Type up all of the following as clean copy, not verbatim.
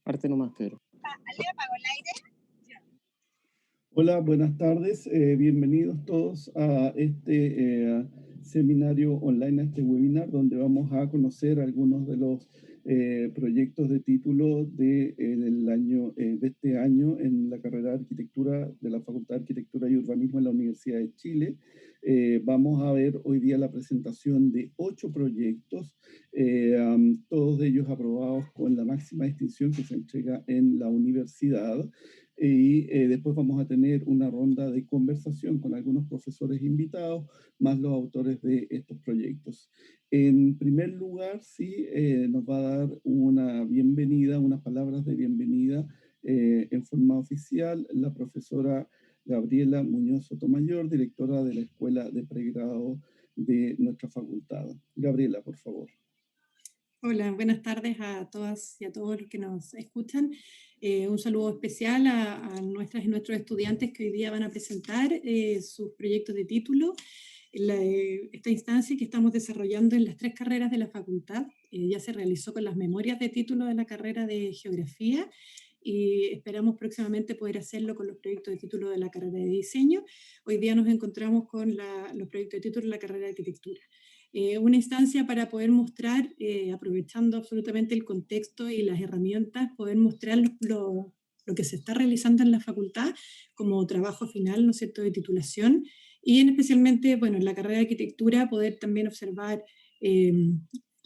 Parte nomás, Pedro. Hola, buenas tardes. Bienvenidos todos a este seminario online, a este webinar, donde vamos a conocer algunos de los proyectos de título de este año en la carrera de Arquitectura de la Facultad de Arquitectura y Urbanismo en la Universidad de Chile. Vamos a ver hoy día la presentación de 8 proyectos, todos ellos aprobados con la máxima distinción que se entrega en la universidad. Y después vamos a tener una ronda de conversación con algunos profesores invitados, más los autores de estos proyectos. En primer lugar, sí, nos va a dar una bienvenida, unas palabras de bienvenida en forma oficial, la profesora Gabriela Muñoz Sotomayor, directora de la Escuela de Pregrado de nuestra facultad. Gabriela, por favor. Hola, buenas tardes a todas y a todos los que nos escuchan. Un saludo especial a nuestras y nuestros estudiantes que hoy día van a presentar sus proyectos de título. Esta instancia que estamos desarrollando en las 3 carreras de la facultad ya se realizó con las memorias de título de la carrera de Geografía y esperamos próximamente poder hacerlo con los proyectos de título de la carrera de Diseño. Hoy día nos encontramos con los proyectos de título de la carrera de Arquitectura. Una instancia para poder mostrar, aprovechando absolutamente el contexto y las herramientas, poder mostrar lo que se está realizando en la facultad como trabajo final, ¿no es cierto?, de titulación, y especialmente, bueno, en la carrera de arquitectura poder también observar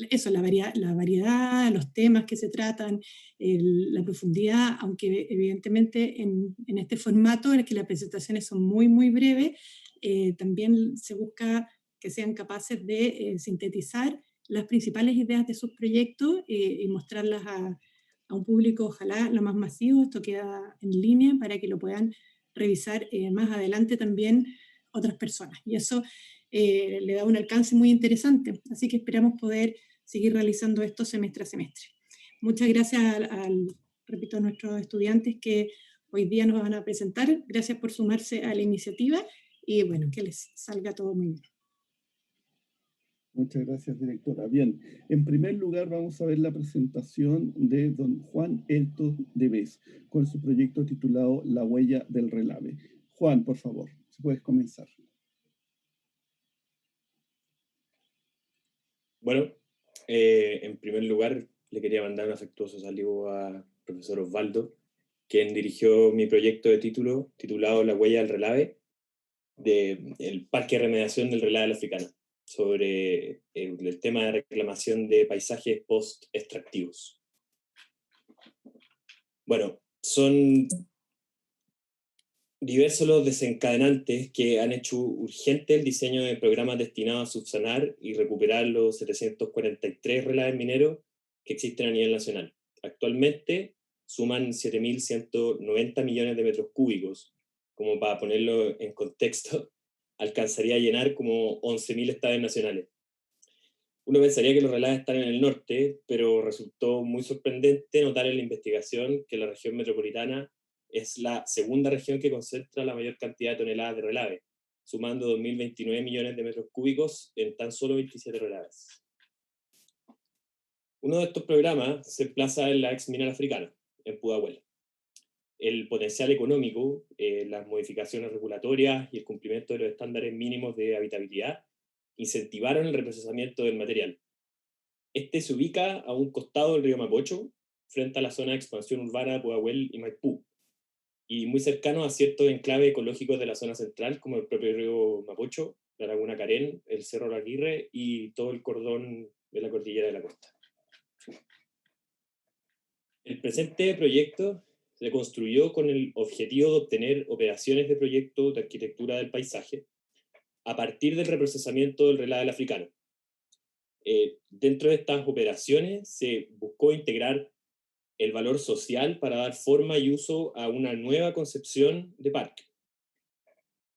eso, la variedad, los temas que se tratan, la profundidad, aunque evidentemente en este formato en el que las presentaciones son muy, muy breves, también se busca que sean capaces de sintetizar las principales ideas de sus proyectos y mostrarlas a un público, ojalá lo más masivo. Esto queda en línea para que lo puedan revisar más adelante también otras personas. Y eso le da un alcance muy interesante. Así que esperamos poder seguir realizando esto semestre a semestre. Muchas gracias repito, a nuestros estudiantes que hoy día nos van a presentar. Gracias por sumarse a la iniciativa y bueno, que les salga todo muy bien. Muchas gracias, directora. Bien, en primer lugar vamos a ver la presentación de don Juan Elto Deves con su proyecto titulado La huella del relave. Juan, por favor, si puedes comenzar. Bueno, en primer lugar le quería mandar un afectuoso saludo al profesor Osvaldo, quien dirigió mi proyecto de título titulado La huella del relave, del Parque de Remediación del Relave Africano, sobre el tema de reclamación de paisajes post-extractivos. Bueno, son diversos los desencadenantes que han hecho urgente el diseño de programas destinados a subsanar y recuperar los 743 relaves mineros que existen a nivel nacional. Actualmente suman 7.190 millones de metros cúbicos. Como para ponerlo en contexto, alcanzaría a llenar como 11.000 estadios nacionales. Uno pensaría que los relaves están en el norte, pero resultó muy sorprendente notar en la investigación que la región metropolitana es la segunda región que concentra la mayor cantidad de toneladas de relave, sumando 2.029 millones de metros cúbicos en tan solo 27 relaves. Uno de estos programas se emplaza en la ex minera africana, en Pudahuel. El potencial económico, las modificaciones regulatorias y el cumplimiento de los estándares mínimos de habitabilidad incentivaron el reprocesamiento del material. Este se ubica a un costado del río Mapocho, frente a la zona de expansión urbana de Pudahuel y Maipú, y muy cercano a ciertos enclaves ecológicos de la zona central, como el propio río Mapocho, la Laguna Carén, el Cerro La Aguirre y todo el cordón de la Cordillera de la Costa. El presente proyecto se construyó con el objetivo de obtener operaciones de proyecto de arquitectura del paisaje a partir del reprocesamiento del relave africano. Dentro de estas operaciones se buscó integrar el valor social para dar forma y uso a una nueva concepción de parque.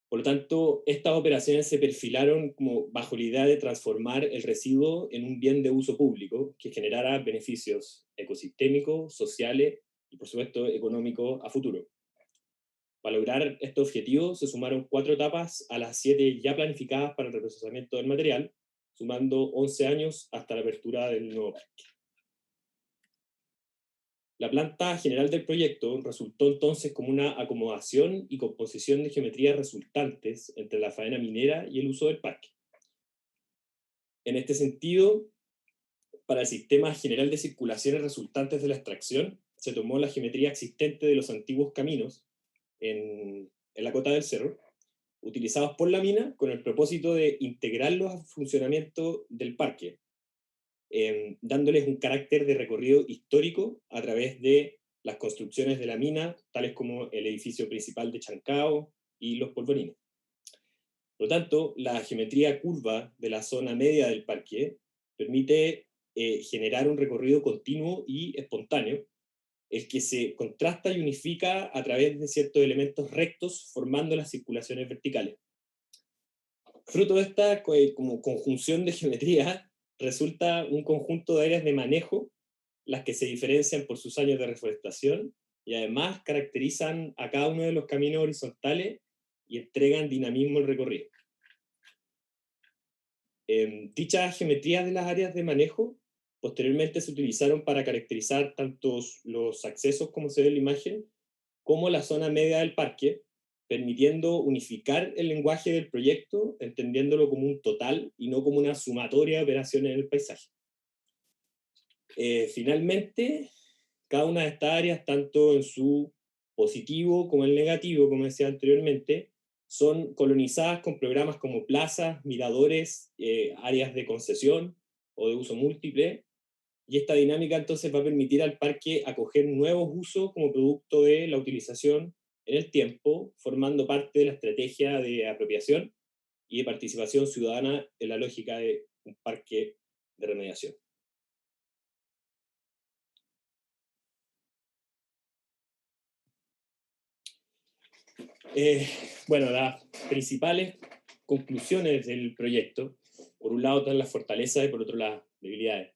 Por lo tanto, estas operaciones se perfilaron como bajo la idea de transformar el residuo en un bien de uso público que generara beneficios ecosistémicos, sociales y, por supuesto, económicos a futuro. Para lograr este objetivo se sumaron 4 etapas a las 7 ya planificadas para el reprocesamiento del material, sumando 11 años hasta la apertura del nuevo parque. La planta general del proyecto resultó entonces como una acomodación y composición de geometrías resultantes entre la faena minera y el uso del parque. En este sentido, para el sistema general de circulaciones resultantes de la extracción, se tomó la geometría existente de los antiguos caminos en la cota del cerro, utilizados por la mina con el propósito de integrarlos al funcionamiento del parque, dándoles un carácter de recorrido histórico a través de las construcciones de la mina, tales como el edificio principal de Chancao y los polvorines. Por lo tanto, la geometría curva de la zona media del parque permite generar un recorrido continuo y espontáneo, el que se contrasta y unifica a través de ciertos elementos rectos formando las circulaciones verticales. Fruto de esta como conjunción de geometría resulta un conjunto de áreas de manejo, las que se diferencian por sus años de reforestación y además caracterizan a cada uno de los caminos horizontales y entregan dinamismo al recorrido. Dichas geometrías de las áreas de manejo posteriormente se utilizaron para caracterizar tanto los accesos, como se ve en la imagen, como la zona media del parque, permitiendo unificar el lenguaje del proyecto, entendiéndolo como un total y no como una sumatoria de operaciones en el paisaje. Finalmente, cada una de estas áreas, tanto en su positivo como en el negativo, como decía anteriormente, son colonizadas con programas como plazas, miradores, áreas de concesión o de uso múltiple, y esta dinámica entonces va a permitir al parque acoger nuevos usos como producto de la utilización en el tiempo, formando parte de la estrategia de apropiación y de participación ciudadana en la lógica de un parque de remediación. Bueno, las principales conclusiones del proyecto, por un lado están las fortalezas y por otro las debilidades.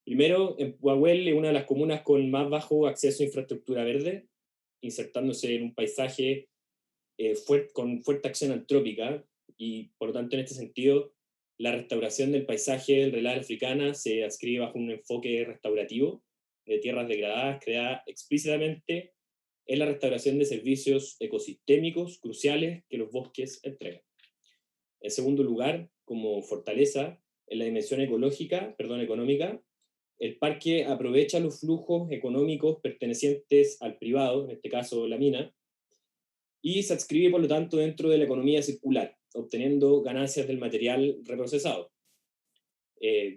Primero, en Pudahuel es una de las comunas con más bajo acceso a infraestructura verde, insertándose en un paisaje con fuerte acción antrópica, y por lo tanto en este sentido la restauración del paisaje del Relal Africana se adscribe bajo un enfoque restaurativo de tierras degradadas creada explícitamente en la restauración de servicios ecosistémicos cruciales que los bosques entregan. En segundo lugar, como fortaleza, en la dimensión económica, el parque aprovecha los flujos económicos pertenecientes al privado, en este caso la mina, y se adscribe por lo tanto dentro de la economía circular, obteniendo ganancias del material reprocesado.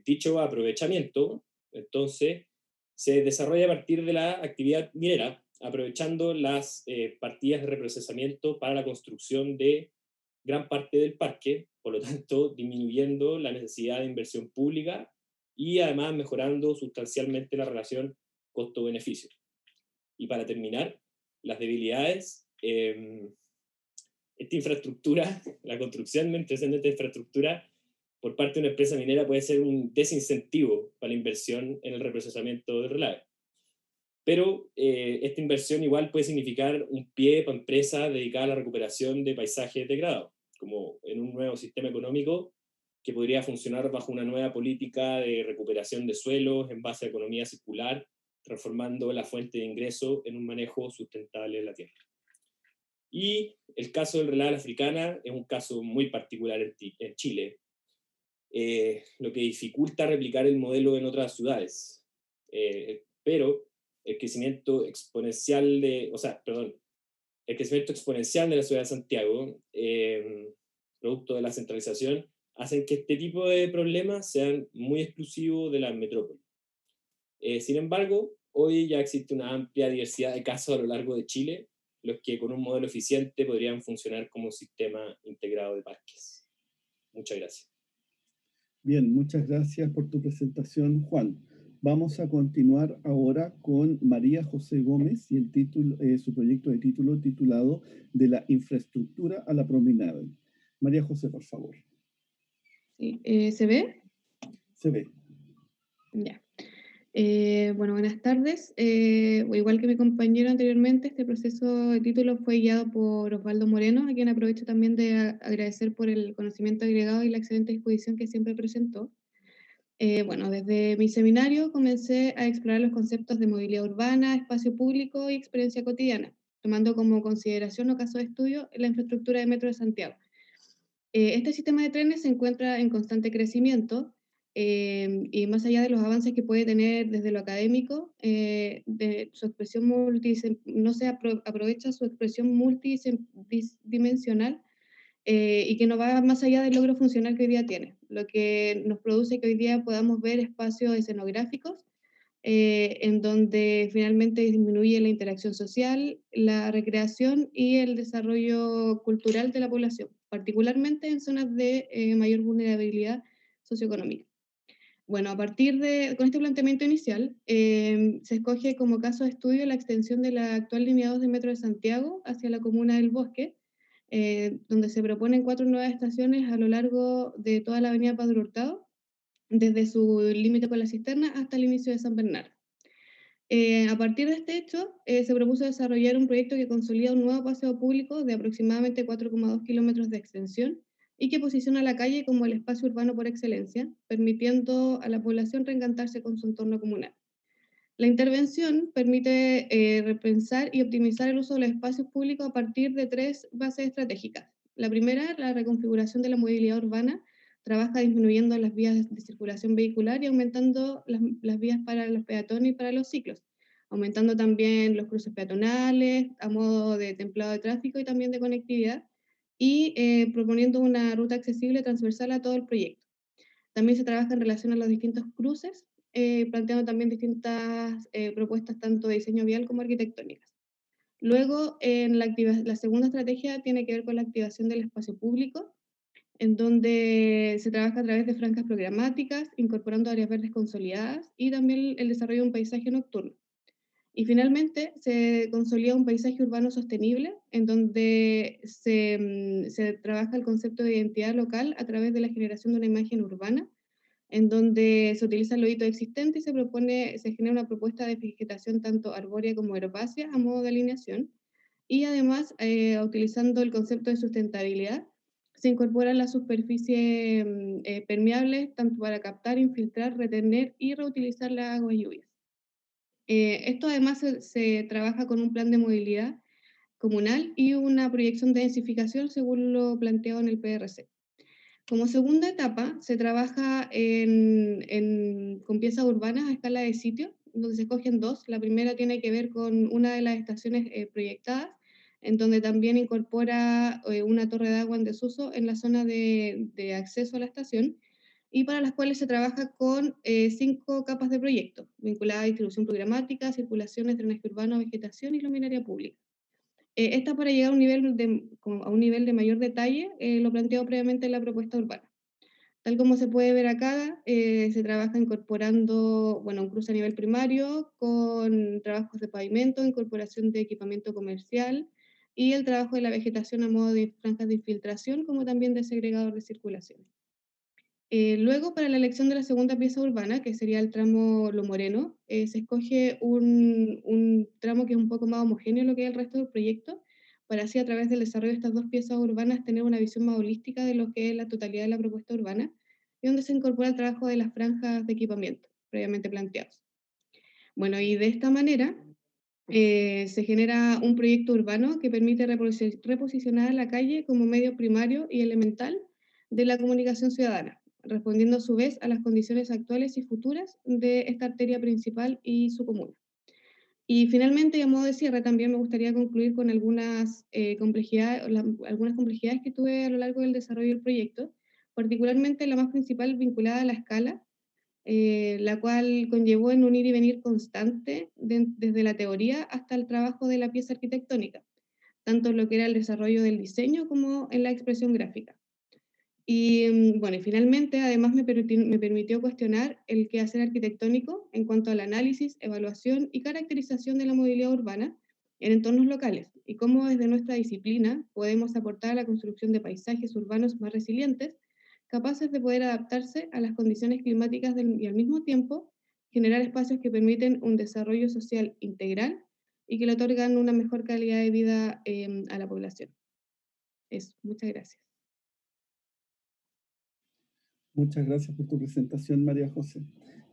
Dicho aprovechamiento, entonces, se desarrolla a partir de la actividad minera, aprovechando las partidas de reprocesamiento para la construcción de gran parte del parque, por lo tanto, disminuyendo la necesidad de inversión pública y además mejorando sustancialmente la relación costo-beneficio. Y para terminar, las debilidades, esta infraestructura, la construcción de esta infraestructura por parte de una empresa minera puede ser un desincentivo para la inversión en el reprocesamiento del relave. Pero esta inversión igual puede significar un pie para empresas dedicadas a la recuperación de paisajes degradados, como en un nuevo sistema económico que podría funcionar bajo una nueva política de recuperación de suelos en base a economía circular, transformando la fuente de ingreso en un manejo sustentable de la tierra. Y el caso del Relal Africana es un caso muy particular en Chile, lo que dificulta replicar el modelo en otras ciudades. Pero el crecimiento exponencial de la ciudad de Santiago, producto de la centralización, hacen que este tipo de problemas sean muy exclusivos de la metrópoli. Sin embargo, hoy ya existe una amplia diversidad de casos a lo largo de Chile, los que con un modelo eficiente podrían funcionar como un sistema integrado de parques. Muchas gracias. Bien, muchas gracias por tu presentación, Juan. Vamos a continuar ahora con María José Gómez y el título, su proyecto de título titulado De la infraestructura a la promenada. María José, por favor. Sí, ¿se ve? Se ve. Ya. Bueno, buenas tardes. Igual que mi compañero anteriormente, este proceso de título fue guiado por Osvaldo Moreno, a quien aprovecho también de agradecer por el conocimiento agregado y la excelente exposición que siempre presentó. Bueno, desde mi seminario comencé a explorar los conceptos de movilidad urbana, espacio público y experiencia cotidiana, tomando como consideración o caso de estudio la infraestructura de Metro de Santiago. Este sistema de trenes se encuentra en constante crecimiento y más allá de los avances que puede tener desde lo académico, de su expresión no se aprovecha su expresión multidimensional y que no va más allá del logro funcional que hoy día tiene, lo que nos produce que hoy día podamos ver espacios escenográficos en donde finalmente disminuye la interacción social, la recreación y el desarrollo cultural de la población, particularmente en zonas de mayor vulnerabilidad socioeconómica. Bueno, con este planteamiento inicial, se escoge como caso de estudio la extensión de la actual línea 2 de Metro de Santiago hacia la comuna del Bosque, donde se proponen 4 nuevas estaciones a lo largo de toda la avenida Padre Hurtado, desde su límite con la cisterna hasta el inicio de San Bernardo. A partir de este hecho, se propuso desarrollar un proyecto que consolida un nuevo paseo público de aproximadamente 4,2 kilómetros de extensión y que posiciona la calle como el espacio urbano por excelencia, permitiendo a la población reencantarse con su entorno comunal. La intervención permite repensar y optimizar el uso de los espacios públicos a partir de 3 bases estratégicas. La primera, la reconfiguración de la movilidad urbana, trabaja disminuyendo las vías de circulación vehicular y aumentando las vías para los peatones y para los ciclos, aumentando también los cruces peatonales a modo de templado de tráfico y también de conectividad, y proponiendo una ruta accesible transversal a todo el proyecto. También se trabaja en relación a los distintos cruces, planteando también distintas propuestas tanto de diseño vial como arquitectónicas. Luego, la segunda estrategia tiene que ver con la activación del espacio público, en donde se trabaja a través de franjas programáticas, incorporando áreas verdes consolidadas y también el desarrollo de un paisaje nocturno. Y finalmente se consolida un paisaje urbano sostenible, en donde se trabaja el concepto de identidad local a través de la generación de una imagen urbana, en donde se utiliza el lodito existente y se genera una propuesta de vegetación tanto arbórea como herbácea a modo de alineación. Y además, utilizando el concepto de sustentabilidad, se incorporan las superficies permeables tanto para captar, infiltrar, retener y reutilizar las aguas lluvias. Esto además se trabaja con un plan de movilidad comunal y una proyección de densificación según lo planteado en el PRC. Como segunda etapa, se trabaja con piezas urbanas a escala de sitio, donde se escogen dos. La primera tiene que ver con una de las estaciones proyectadas, en donde también incorpora una torre de agua en desuso en la zona de acceso a la estación, y para las cuales se trabaja con 5 capas de proyecto, vinculadas a distribución programática, circulaciones, drenaje urbano, vegetación y luminaria pública. Esta para llegar a un nivel de mayor detalle, lo planteado previamente en la propuesta urbana. Tal como se puede ver acá, se trabaja incorporando, bueno, un cruce a nivel primario con trabajos de pavimento, incorporación de equipamiento comercial y el trabajo de la vegetación a modo de franjas de infiltración, como también de segregador de circulación. Luego, para la elección de la segunda pieza urbana, que sería el tramo Lo Moreno, se escoge un tramo que es un poco más homogéneo lo que es el resto del proyecto, para así a través del desarrollo de estas dos piezas urbanas tener una visión más holística de lo que es la totalidad de la propuesta urbana, y donde se incorpora el trabajo de las franjas de equipamiento previamente planteados. Bueno, y de esta manera se genera un proyecto urbano que permite reposicionar a la calle como medio primario y elemental de la comunicación ciudadana, respondiendo a su vez a las condiciones actuales y futuras de esta arteria principal y su comuna. Y finalmente, y a modo de cierre, también me gustaría concluir con algunas complejidades que tuve a lo largo del desarrollo del proyecto, particularmente la más principal vinculada a la escala, la cual conllevó en un ir y venir constante desde la teoría hasta el trabajo de la pieza arquitectónica, tanto en lo que era el desarrollo del diseño como en la expresión gráfica. Y bueno, y finalmente además me permitió cuestionar el quehacer arquitectónico en cuanto al análisis, evaluación y caracterización de la movilidad urbana en entornos locales y cómo desde nuestra disciplina podemos aportar a la construcción de paisajes urbanos más resilientes, capaces de poder adaptarse a las condiciones climáticas y al mismo tiempo generar espacios que permiten un desarrollo social integral y que le otorgan una mejor calidad de vida a la población. Eso, muchas gracias. Muchas gracias por tu presentación, María José.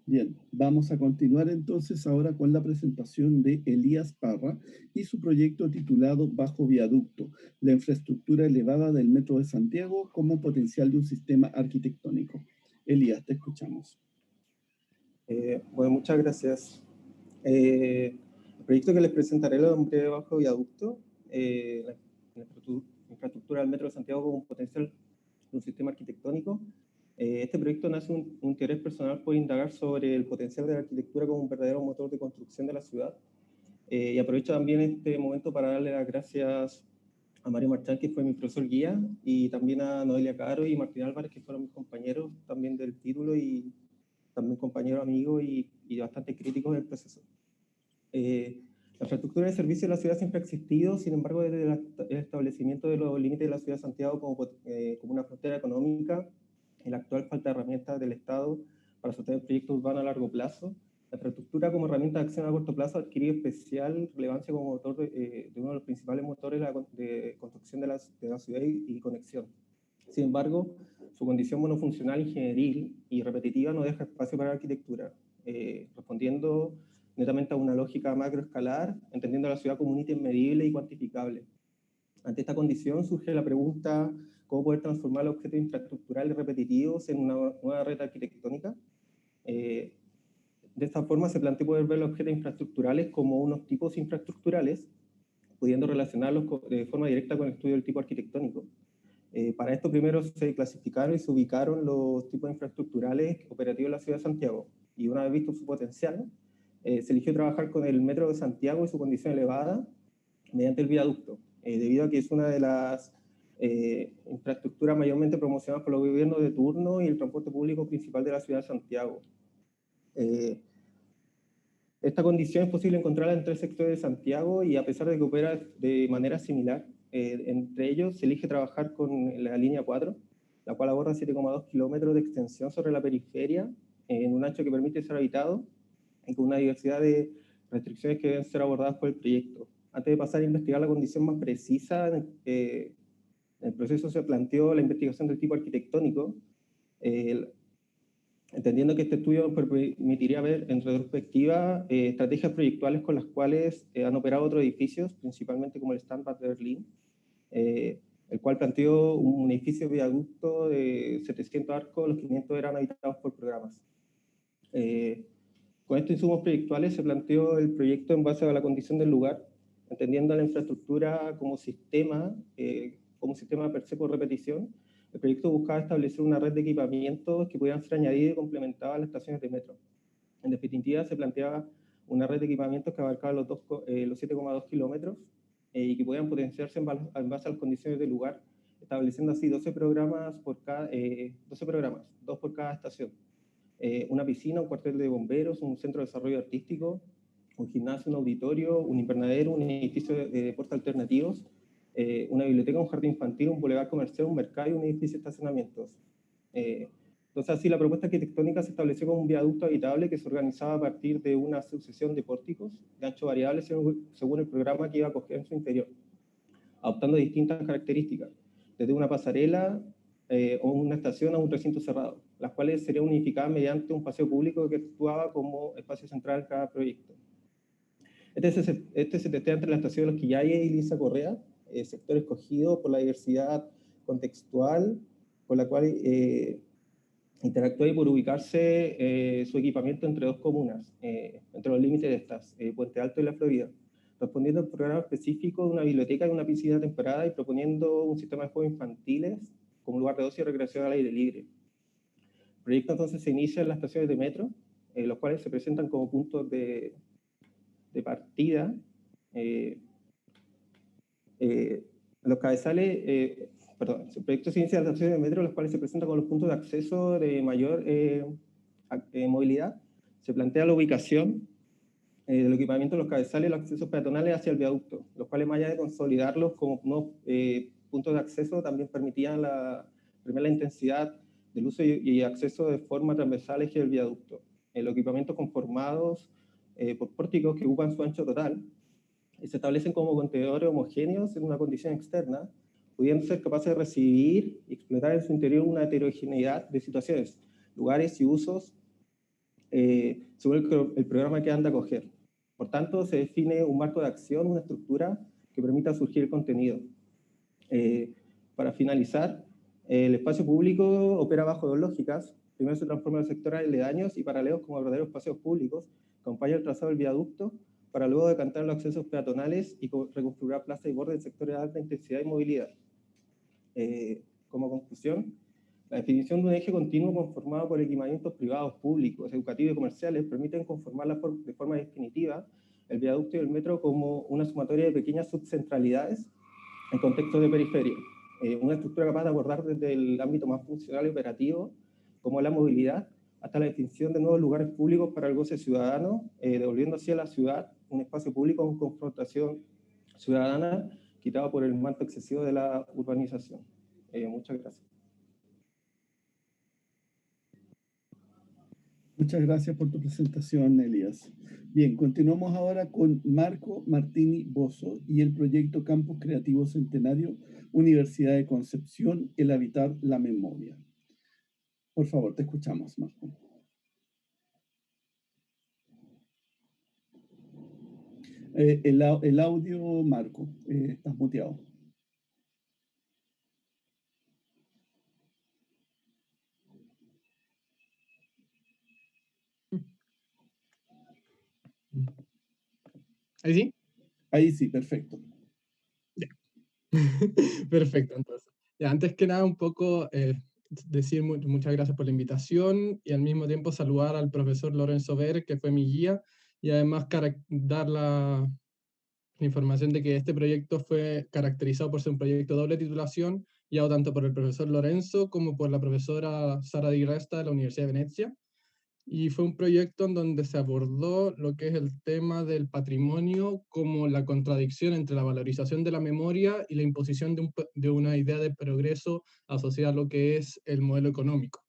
Bien, vamos a continuar entonces ahora con la presentación de Elías Parra y su proyecto titulado Bajo Viaducto, la infraestructura elevada del Metro de Santiago como potencial de un sistema arquitectónico. Elías, te escuchamos. Bueno, muchas gracias. El proyecto que les presentaré lo nombré Bajo Viaducto, la infraestructura del Metro de Santiago como un potencial de un sistema arquitectónico. Este proyecto nace un interés personal por indagar sobre el potencial de la arquitectura como un verdadero motor de construcción de la ciudad. Y aprovecho también este momento para darle las gracias a Mario Marchán, que fue mi profesor guía, y también a Noelia Caro y Martín Álvarez, que fueron mis compañeros también del título y también compañeros amigos y bastante críticos del proceso. La infraestructura de servicio de la ciudad siempre ha existido, sin embargo, desde el establecimiento de los límites de la ciudad de Santiago como una frontera económica, y la actual falta de herramientas del Estado para sostener proyectos urbanos a largo plazo, la infraestructura como herramienta de acción a corto plazo ha adquirido especial relevancia como motor de uno de los principales motores de construcción de la ciudad y conexión. Sin embargo, su condición monofuncional, ingenieril y repetitiva no deja espacio para la arquitectura, respondiendo netamente a una lógica macroescalar, entendiendo la ciudad como un ítem medible y cuantificable. Ante esta condición surge la pregunta: ¿cómo poder transformar los objetos infraestructurales repetitivos en una nueva red arquitectónica? De esta forma se plantea poder ver los objetos infraestructurales como unos tipos infraestructurales, pudiendo relacionarlos de forma directa con el estudio del tipo arquitectónico. Para esto primero se clasificaron y se ubicaron los tipos infraestructurales operativos de la ciudad de Santiago, y una vez visto su potencial, se eligió trabajar con el Metro de Santiago y su condición elevada mediante el viaducto, debido a que es una de las infraestructuras mayormente promocionadas por los gobiernos de turno y el transporte público principal de la ciudad de Santiago. Esta condición es posible encontrarla en 3 sectores de Santiago, y a pesar de que opera de manera similar, entre ellos se elige trabajar con la línea 4, la cual aborda 7,2 kilómetros de extensión sobre la periferia, en un ancho que permite ser habitado y con una diversidad de restricciones que deben ser abordadas por el proyecto. Antes de pasar a investigar la condición más precisa, en el proceso se planteó la investigación del tipo arquitectónico, entendiendo que este estudio permitiría ver en retrospectiva estrategias proyectuales con las cuales han operado otros edificios, principalmente como el Stadtbad de Berlín, el cual planteó un edificio viaducto de 700 arcos, los 500 eran habitados por programas. Con estos insumos proyectuales se planteó el proyecto en base a la condición del lugar, entendiendo la infraestructura como sistema per se por repetición. El proyecto buscaba establecer una red de equipamientos que pudieran ser añadidos y complementados a las estaciones de metro. En definitiva, se planteaba una red de equipamientos que abarcaba los 7,2 kilómetros y que podían potenciarse en base a las condiciones del lugar, estableciendo así 12 programas, 2 por cada estación. Una piscina, un cuartel de bomberos, un centro de desarrollo artístico, un gimnasio, un auditorio, un invernadero, un edificio de deportes alternativos, una biblioteca, un jardín infantil, un bulevar comercial, un mercado y un edificio de estacionamientos. Entonces, así la propuesta arquitectónica se estableció como un viaducto habitable que se organizaba a partir de una sucesión de pórticos de ancho variable según el programa que iba a acoger en su interior, adoptando distintas características, desde una pasarela o una estación a un recinto cerrado, las cuales serían unificadas mediante un paseo público que actuaba como espacio central en cada proyecto. Este se testea entre la estación de Los Quillayes y Lisa Correa, sector escogido por la diversidad contextual con la cual interactúa y por ubicarse su equipamiento entre 2 comunas, entre los límites de estas, Puente Alto y La Florida, respondiendo al programa específico de una biblioteca y una piscina temperada y proponiendo un sistema de juegos infantiles como lugar de ocio y recreación al aire libre. El proyecto entonces se inicia en las estaciones de metro, los cuales se presentan como puntos de partida. Los cabezales, el proyecto se inicia en las estaciones de metro, los cuales se presentan con los puntos de acceso de mayor movilidad. Se plantea la ubicación del equipamiento de los cabezales y los accesos peatonales hacia el viaducto, los cuales, más allá de consolidarlos como puntos de acceso, también permitían la intensidad del uso y acceso de forma transversal hacia el viaducto. Los equipamientos conformados por pórticos que ocupan su ancho total, se establecen como contenedores homogéneos en una condición externa, pudiendo ser capaces de recibir y explotar en su interior una heterogeneidad de situaciones, lugares y usos según el programa que han de acoger. Por tanto, se define un marco de acción, una estructura que permita surgir el contenido. Para finalizar, el espacio público opera bajo dos lógicas. Primero se transforma en sectores aledaños y paralelos como verdaderos espacios públicos, acompaña el trazado del viaducto, para luego decantar los accesos peatonales y reconfigurar plazas y bordes en sectores de alta intensidad y movilidad. Como conclusión, la definición de un eje continuo conformado por equipamientos privados, públicos, educativos y comerciales permiten conformar de forma definitiva el viaducto y el metro como una sumatoria de pequeñas subcentralidades en contextos de periferia. Una estructura capaz de abordar desde el ámbito más funcional y operativo, como la movilidad, hasta la definición de nuevos lugares públicos para el goce ciudadano, devolviendo así a la ciudad un espacio público con confrontación ciudadana quitado por el manto excesivo de la urbanización. Muchas gracias. Muchas gracias por tu presentación, Elías. Bien, continuamos ahora con Marco Martini Bozo y el proyecto Campus Creativo Centenario, Universidad de Concepción, el habitar la memoria. Por favor, te escuchamos, Marco. El audio, Marco, estás muteado. ¿Ahí sí? Ahí sí, perfecto. Ya. Perfecto, entonces. Ya, antes que nada, un poco decir muchas gracias por la invitación y al mismo tiempo saludar al profesor Lorenzo Ver, que fue mi guía, y además dar la información de que este proyecto fue caracterizado por ser un proyecto de doble titulación, guiado tanto por el profesor Lorenzo como por la profesora Sara Di Resta de la Universidad de Venecia. Y fue un proyecto en donde se abordó lo que es el tema del patrimonio como la contradicción entre la valorización de la memoria y la imposición de una idea de progreso asociada a lo que es el modelo económico.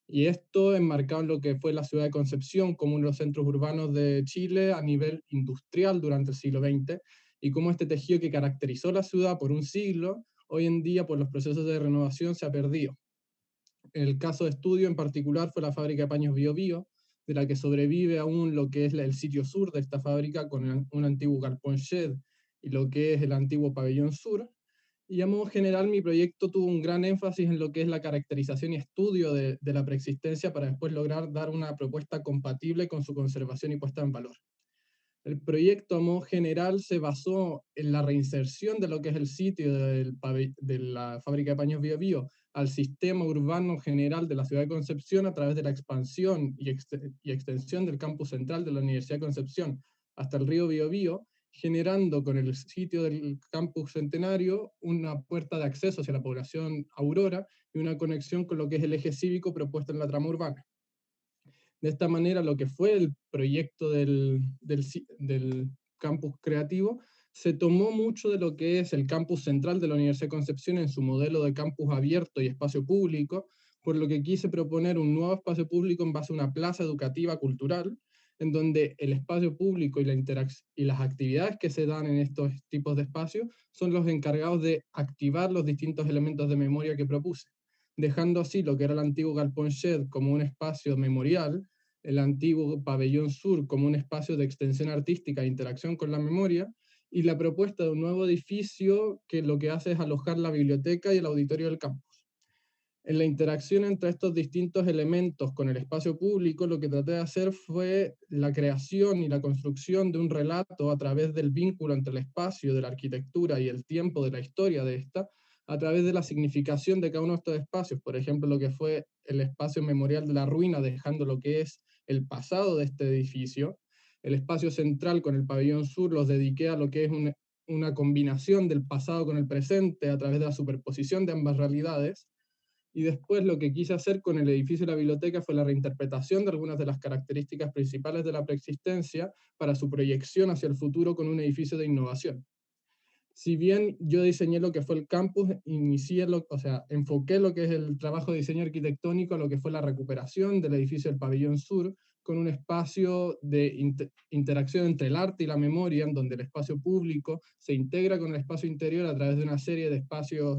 Y esto enmarcado en lo que fue la ciudad de Concepción como uno de los centros urbanos de Chile a nivel industrial durante el siglo XX, y cómo este tejido que caracterizó la ciudad por un siglo, hoy en día por los procesos de renovación se ha perdido. El caso de estudio en particular fue la fábrica de paños Bio Bio, de la que sobrevive aún lo que es el sitio sur de esta fábrica con un antiguo galpón shed y lo que es el antiguo pabellón sur. Y a modo general mi proyecto tuvo un gran énfasis en lo que es la caracterización y estudio de la preexistencia para después lograr dar una propuesta compatible con su conservación y puesta en valor. El proyecto a modo general se basó en la reinserción de lo que es el sitio de la fábrica de paños Bio Bio al sistema urbano general de la ciudad de Concepción a través de la expansión y extensión del campus central de la Universidad de Concepción hasta el río Bio Bio, generando con el sitio del campus centenario una puerta de acceso hacia la población Aurora y una conexión con lo que es el eje cívico propuesto en la trama urbana. De esta manera, lo que fue el proyecto del campus creativo se tomó mucho de lo que es el campus central de la Universidad de Concepción en su modelo de campus abierto y espacio público, por lo que quise proponer un nuevo espacio público en base a una plaza educativa cultural, en donde el espacio público y las actividades que se dan en estos tipos de espacios son los encargados de activar los distintos elementos de memoria que propuse, dejando así lo que era el antiguo galpón shed como un espacio memorial, el antiguo pabellón sur como un espacio de extensión artística e interacción con la memoria, y la propuesta de un nuevo edificio que lo que hace es alojar la biblioteca y el auditorio del campus. En la interacción entre estos distintos elementos con el espacio público, lo que traté de hacer fue la creación y la construcción de un relato a través del vínculo entre el espacio de la arquitectura y el tiempo de la historia de esta, a través de la significación de cada uno de estos espacios. Por ejemplo, lo que fue el espacio memorial de la ruina, dejando lo que es el pasado de este edificio. El espacio central con el pabellón sur los dediqué a lo que es una combinación del pasado con el presente a través de la superposición de ambas realidades. Y después lo que quise hacer con el edificio de la biblioteca fue la reinterpretación de algunas de las características principales de la preexistencia para su proyección hacia el futuro con un edificio de innovación. Si bien yo diseñé lo que fue el campus, enfoqué lo que es el trabajo de diseño arquitectónico a lo que fue la recuperación del edificio del pabellón sur, con un espacio de interacción entre el arte y la memoria, en donde el espacio público se integra con el espacio interior a través de una serie de espacios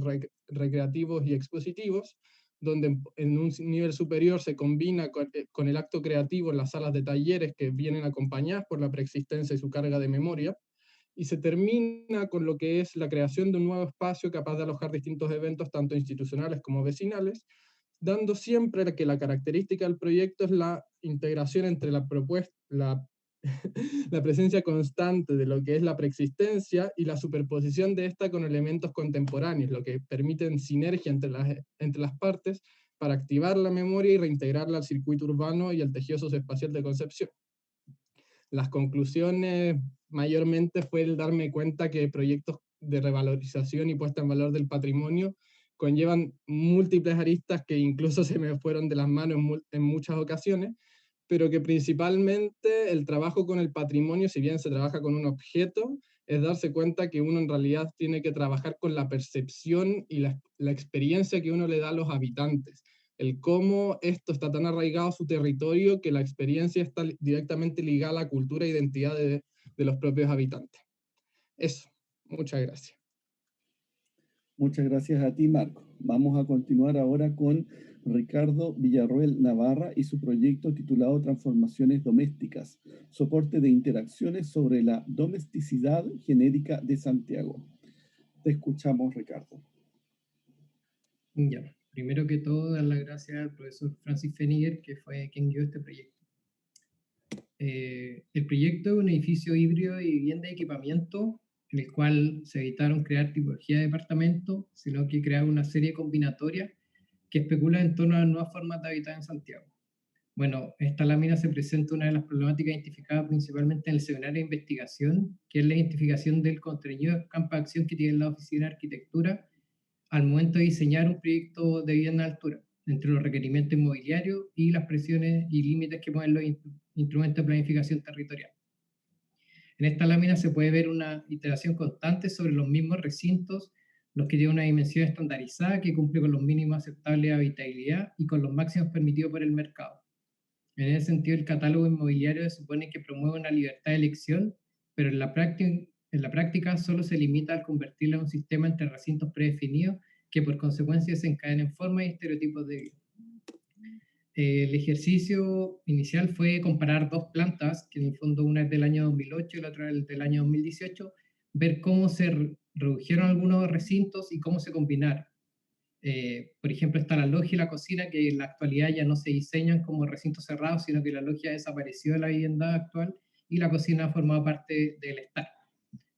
recreativos y expositivos, donde en un nivel superior se combina con el acto creativo en las salas de talleres que vienen acompañadas por la preexistencia y su carga de memoria, y se termina con lo que es la creación de un nuevo espacio capaz de alojar distintos eventos, tanto institucionales como vecinales, dando siempre que la característica del proyecto es la integración entre la propuesta, la presencia constante de lo que es la preexistencia y la superposición de esta con elementos contemporáneos, lo que permite sinergia entre las partes para activar la memoria y reintegrarla al circuito urbano y al tejido socioespacial de Concepción. Las conclusiones mayormente fue el darme cuenta que proyectos de revalorización y puesta en valor del patrimonio conllevan múltiples aristas que incluso se me fueron de las manos en muchas ocasiones, pero que principalmente el trabajo con el patrimonio, si bien se trabaja con un objeto, es darse cuenta que uno en realidad tiene que trabajar con la percepción y la experiencia que uno le da a los habitantes, el cómo esto está tan arraigado a su territorio que la experiencia está directamente ligada a la cultura e identidad de los propios habitantes. Eso, muchas gracias. Muchas gracias a ti, Marco. Vamos a continuar ahora con Ricardo Villarroel Navarra y su proyecto titulado Transformaciones Domésticas, soporte de interacciones sobre la domesticidad genérica de Santiago. Te escuchamos, Ricardo. Ya, primero que todo, dar las gracias al profesor Francis Feniger, que fue quien guió este proyecto. El proyecto es un edificio híbrido de vivienda y equipamiento, en el cual se evitaron crear tipología de departamento, sino que crear una serie combinatoria que especula en torno a las nuevas formas de habitar en Santiago. Bueno, esta lámina se presenta una de las problemáticas identificadas principalmente en el seminario de investigación, que es la identificación del contenido del campo de acción que tiene la Oficina de Arquitectura al momento de diseñar un proyecto de vivienda de altura, entre los requerimientos inmobiliarios y las presiones y límites que ponen los instrumentos de planificación territorial. En esta lámina se puede ver una iteración constante sobre los mismos recintos, los que tienen una dimensión estandarizada que cumple con los mínimos aceptables de habitabilidad y con los máximos permitidos por el mercado. En ese sentido, el catálogo inmobiliario se supone que promueve una libertad de elección, pero en la práctica solo se limita al convertirlo en un sistema entre recintos predefinidos que por consecuencia desencadenen formas y estereotipos de vida. El ejercicio inicial fue comparar dos plantas, que en el fondo una es del año 2008 y la otra es del año 2018, ver cómo se redujeron algunos recintos y cómo se combinaron. Por ejemplo, está la logia y la cocina, que en la actualidad ya no se diseñan como recintos cerrados, sino que la logia desapareció de la vivienda actual y la cocina ha formado parte del estar.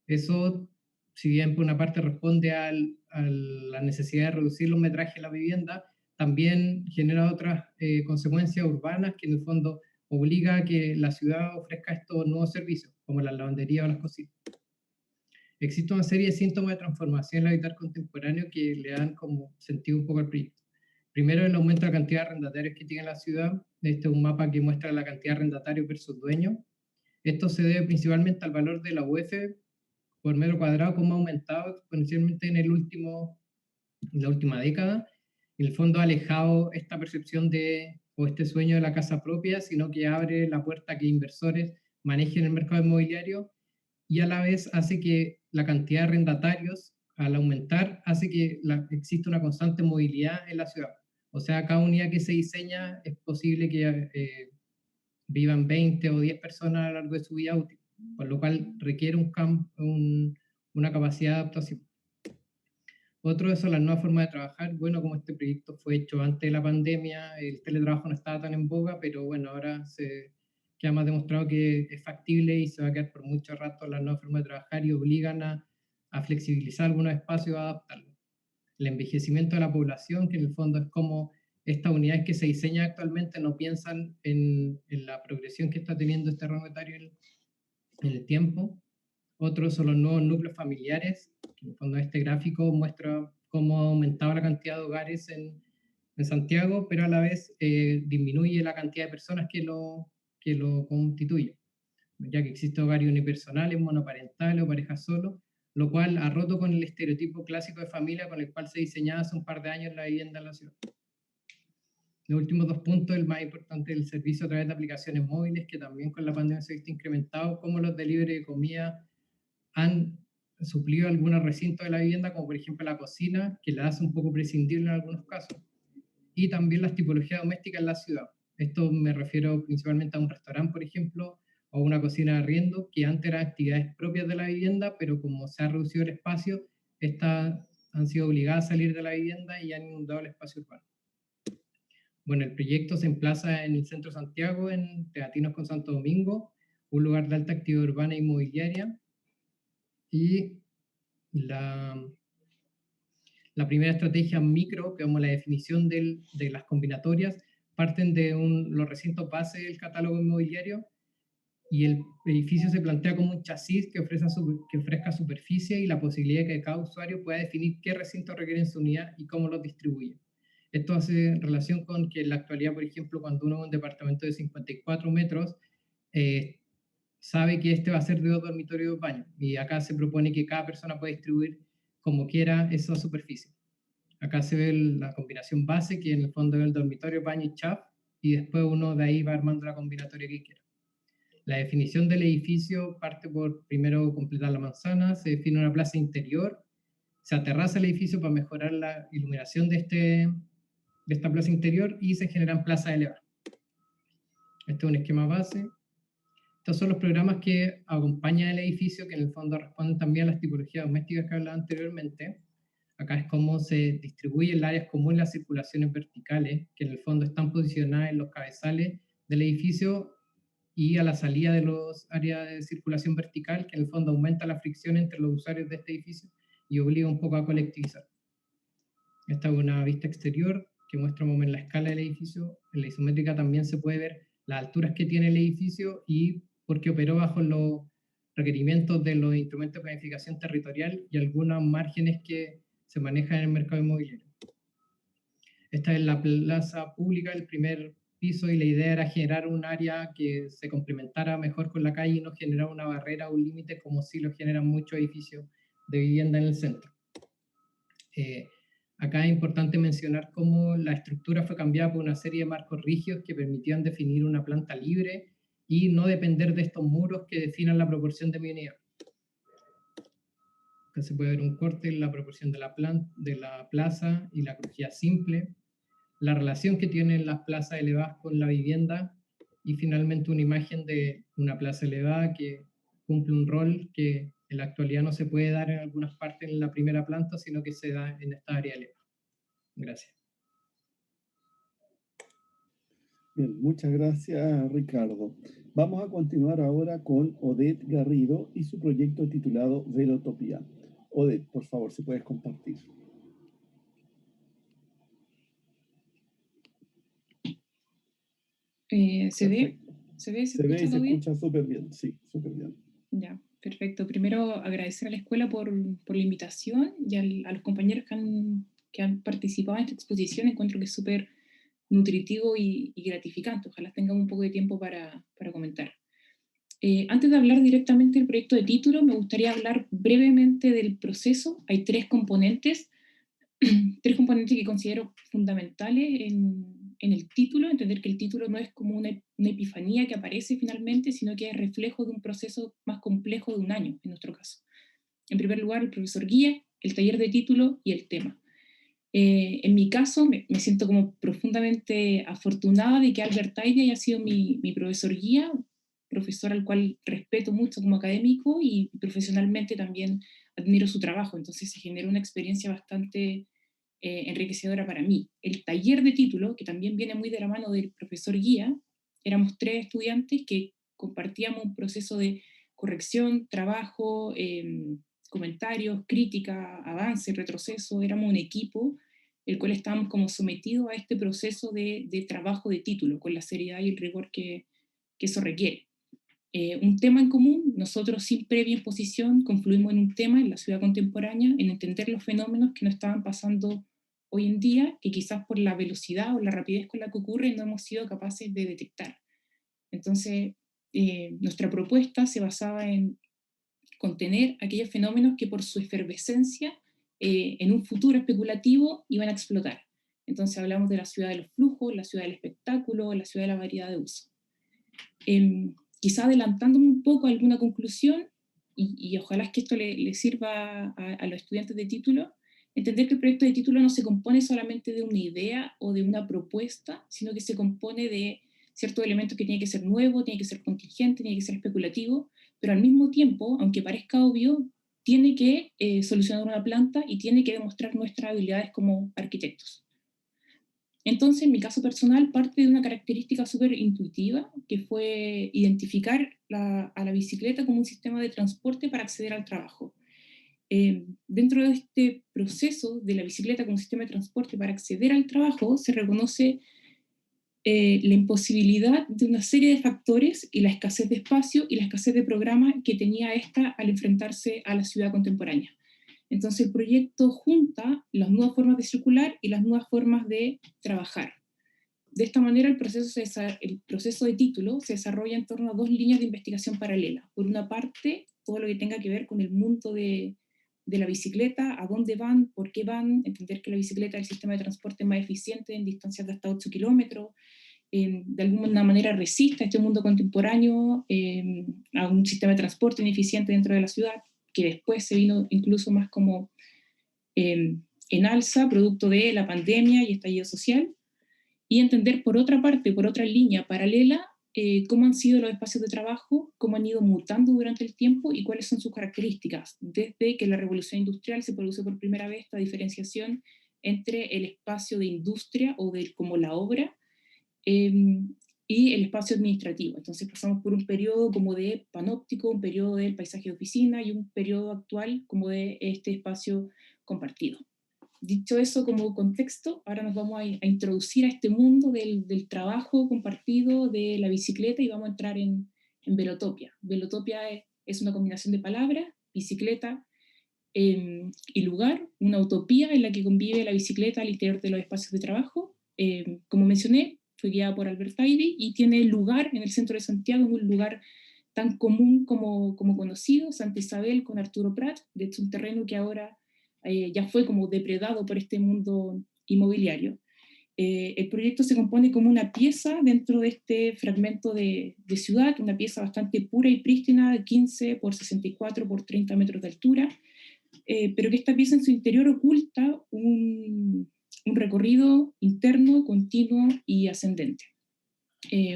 Eso, si bien por una parte responde a la necesidad de reducir los metrajes de la vivienda, también genera otras consecuencias urbanas que en el fondo obliga a que la ciudad ofrezca estos nuevos servicios, como la lavandería o las cocinas. Existe una serie de síntomas de transformación en el habitar contemporáneo que le dan como sentido un poco al proyecto. Primero, el aumento de la cantidad de arrendatarios que tiene la ciudad. Este es un mapa que muestra la cantidad de arrendatarios versus dueños. Esto se debe principalmente al valor de la UF por metro cuadrado, como ha aumentado exponencialmente en la última década. En el fondo ha alejado esta percepción o este sueño de la casa propia, sino que abre la puerta a que inversores manejen el mercado inmobiliario y a la vez hace que la cantidad de arrendatarios, al aumentar, hace que exista una constante movilidad en la ciudad. O sea, cada unidad que se diseña es posible que vivan 20 o 10 personas a lo largo de su vida útil, por lo cual requiere una capacidad de adaptación. Otro de eso, las nuevas formas de trabajar. Bueno, como este proyecto fue hecho antes de la pandemia, el teletrabajo no estaba tan en boga, pero bueno, ahora queda más demostrado que es factible y se va a quedar por mucho rato las nuevas formas de trabajar y obligan a flexibilizar algunos espacios y a adaptarlos. El envejecimiento de la población, que en el fondo es como estas unidades que se diseñan actualmente no piensan en la progresión que está teniendo este rango etario en el tiempo. Otros son los nuevos núcleos familiares, que en el fondo este gráfico muestra cómo ha aumentado la cantidad de hogares en Santiago, pero a la vez disminuye la cantidad de personas que lo constituyen, ya que existen hogares unipersonales, monoparentales o parejas solo, lo cual ha roto con el estereotipo clásico de familia con el cual se diseñaba hace un par de años la vivienda en la ciudad. Los últimos 2 puntos, el más importante, el servicio a través de aplicaciones móviles, que también con la pandemia se ha visto incrementado, como los delivery de comida han suplido algunos recintos de la vivienda, como por ejemplo la cocina, que la hace un poco prescindible en algunos casos, y también las tipologías domésticas en la ciudad. Esto me refiero principalmente a un restaurante, por ejemplo, o una cocina de arriendo, que antes eran actividades propias de la vivienda, pero como se ha reducido el espacio, estas han sido obligadas a salir de la vivienda y han inundado el espacio urbano. Bueno, el proyecto se emplaza en el centro de Santiago, en Teatinos con Santo Domingo, un lugar de alta actividad urbana e inmobiliaria, y la primera estrategia micro, que como la definición de las combinatorias, parten de los recintos base del catálogo inmobiliario, y el edificio se plantea como un chasis que ofrezca superficie y la posibilidad de que cada usuario pueda definir qué recintos requieren su unidad y cómo los distribuye. Esto hace relación con que en la actualidad, por ejemplo, cuando uno es un departamento de 54 metros, sabe que este va a ser de 2 dormitorios y 2 baños, y acá se propone que cada persona pueda distribuir como quiera esa superficie. Acá se ve la combinación base, que en el fondo es el dormitorio, baño y chaf, y después uno de ahí va armando la combinatoria que quiera. La definición del edificio parte por primero completar la manzana, se define una plaza interior, se aterraza el edificio para mejorar la iluminación de esta plaza interior y se generan plazas elevadas. Este es un esquema base. Estos son los programas que acompañan el edificio, que en el fondo responden también a las tipologías domésticas que hablaba anteriormente. Acá es cómo se distribuyen las áreas comunes, las circulaciones verticales, que en el fondo están posicionadas en los cabezales del edificio y a la salida de las áreas de circulación vertical, que en el fondo aumenta la fricción entre los usuarios de este edificio y obliga un poco a colectivizar. Esta es una vista exterior que muestra más o menos la escala del edificio. En la isométrica también se puede ver las alturas que tiene el edificio y por qué operó bajo los requerimientos de los instrumentos de planificación territorial y algunos márgenes que se manejan en el mercado inmobiliario. Esta es la plaza pública, el primer piso, y la idea era generar un área que se complementara mejor con la calle y no generar una barrera o un límite como sí lo generan muchos edificios de vivienda en el centro. Acá es importante mencionar cómo la estructura fue cambiada por una serie de marcos rígidos que permitían definir una planta libre y no depender de estos muros que definan la proporción de mi unidad. Acá se puede ver un corte en la proporción de la plaza y la crujía simple, la relación que tienen las plazas elevadas con la vivienda, y finalmente una imagen de una plaza elevada que cumple un rol que en la actualidad no se puede dar en algunas partes en la primera planta, sino que se da en esta área elevada. Gracias. Bien, muchas gracias, Ricardo. Vamos a continuar ahora con Odette Garrido y su proyecto titulado Velotopía. Odette, por favor, si puedes compartir. ¿Se ve? ¿Se ¿Se ve y se bien? escucha súper bien, sí, súper bien. Ya, perfecto. Primero agradecer a la escuela por la invitación y a los compañeros que han participado en esta exposición. Encuentro que es súper nutritivo y gratificante. Ojalá tengan un poco de tiempo para comentar. Antes de hablar directamente del proyecto de título, me gustaría hablar brevemente del proceso. Hay 3 componentes, 3 componentes que considero fundamentales en el título. Entender que el título no es como una epifanía que aparece finalmente, sino que es reflejo de un proceso más complejo de un año, en nuestro caso. En primer lugar, el profesor guía, el taller de título y el tema. En mi caso, me siento como profundamente afortunada de que Albert Taide haya sido mi profesor guía, profesor al cual respeto mucho como académico y profesionalmente también admiro su trabajo. Entonces se generó una experiencia bastante enriquecedora para mí. El taller de título, que también viene muy de la mano del profesor guía, éramos 3 estudiantes que compartíamos un proceso de corrección, trabajo, comentarios, crítica, avance, retroceso. Éramos un equipo el cual estábamos como sometidos a este proceso de trabajo de título, con la seriedad y el rigor que eso requiere. Un tema en común, nosotros sin previa imposición confluimos en un tema en la ciudad contemporánea, en entender los fenómenos que nos estaban pasando hoy en día, que quizás por la velocidad o la rapidez con la que ocurre no hemos sido capaces de detectar. Entonces, nuestra propuesta se basaba en contener aquellos fenómenos que por su efervescencia en un futuro especulativo iban a explotar. Entonces hablamos de la ciudad de los flujos, la ciudad del espectáculo, la ciudad de la variedad de uso. Quizá adelantándome un poco a alguna conclusión, y ojalá es que esto le sirva a los estudiantes de título, entender que el proyecto de título no se compone solamente de una idea o de una propuesta, sino que se compone de ciertos elementos que tienen que ser nuevos, tiene que ser contingente, tiene que ser especulativo, pero al mismo tiempo, aunque parezca obvio, tiene que solucionar una planta y tiene que demostrar nuestras habilidades como arquitectos. Entonces, en mi caso personal, parte de una característica súper intuitiva, que fue identificar a la bicicleta como un sistema de transporte para acceder al trabajo. Dentro de este proceso de la bicicleta como sistema de transporte para acceder al trabajo, se reconoce la imposibilidad de una serie de factores y la escasez de espacio y la escasez de programa que tenía esta al enfrentarse a la ciudad contemporánea. Entonces el proyecto junta las nuevas formas de circular y las nuevas formas de trabajar. De esta manera el proceso de título se desarrolla en torno a dos líneas de investigación paralelas. Por una parte, todo lo que tenga que ver con el mundo de la bicicleta, a dónde van, por qué van, entender que la bicicleta es el sistema de transporte más eficiente en distancias de hasta 8 kilómetros, de alguna manera resiste a este mundo contemporáneo, a un sistema de transporte ineficiente dentro de la ciudad, que después se vino incluso más como en alza, producto de la pandemia y estallido social, y entender por otra parte, por otra línea paralela, cómo han sido los espacios de trabajo, cómo han ido mutando durante el tiempo y cuáles son sus características, desde que la revolución industrial se produce por primera vez esta diferenciación entre el espacio de industria o como la obra, y el espacio administrativo. Entonces pasamos por un periodo como de panóptico, un periodo del paisaje de oficina y un periodo actual como de este espacio compartido. Dicho eso como contexto, ahora nos vamos a introducir a este mundo del trabajo compartido, de la bicicleta, y vamos a entrar en velotopia. Velotopia es una combinación de palabras, bicicleta y lugar, una utopía en la que convive la bicicleta al interior de los espacios de trabajo. Como mencioné, fue guiada por Albert Taibi y tiene lugar en el centro de Santiago, en un lugar tan común como conocido, Santa Isabel con Arturo Prat, de hecho un terreno que ahora ya fue como depredado por este mundo inmobiliario. El proyecto se compone como una pieza dentro de este fragmento de ciudad, una pieza bastante pura y prístina, de 15 por 64 por 30 metros de altura, pero que esta pieza en su interior oculta un recorrido interno, continuo y ascendente.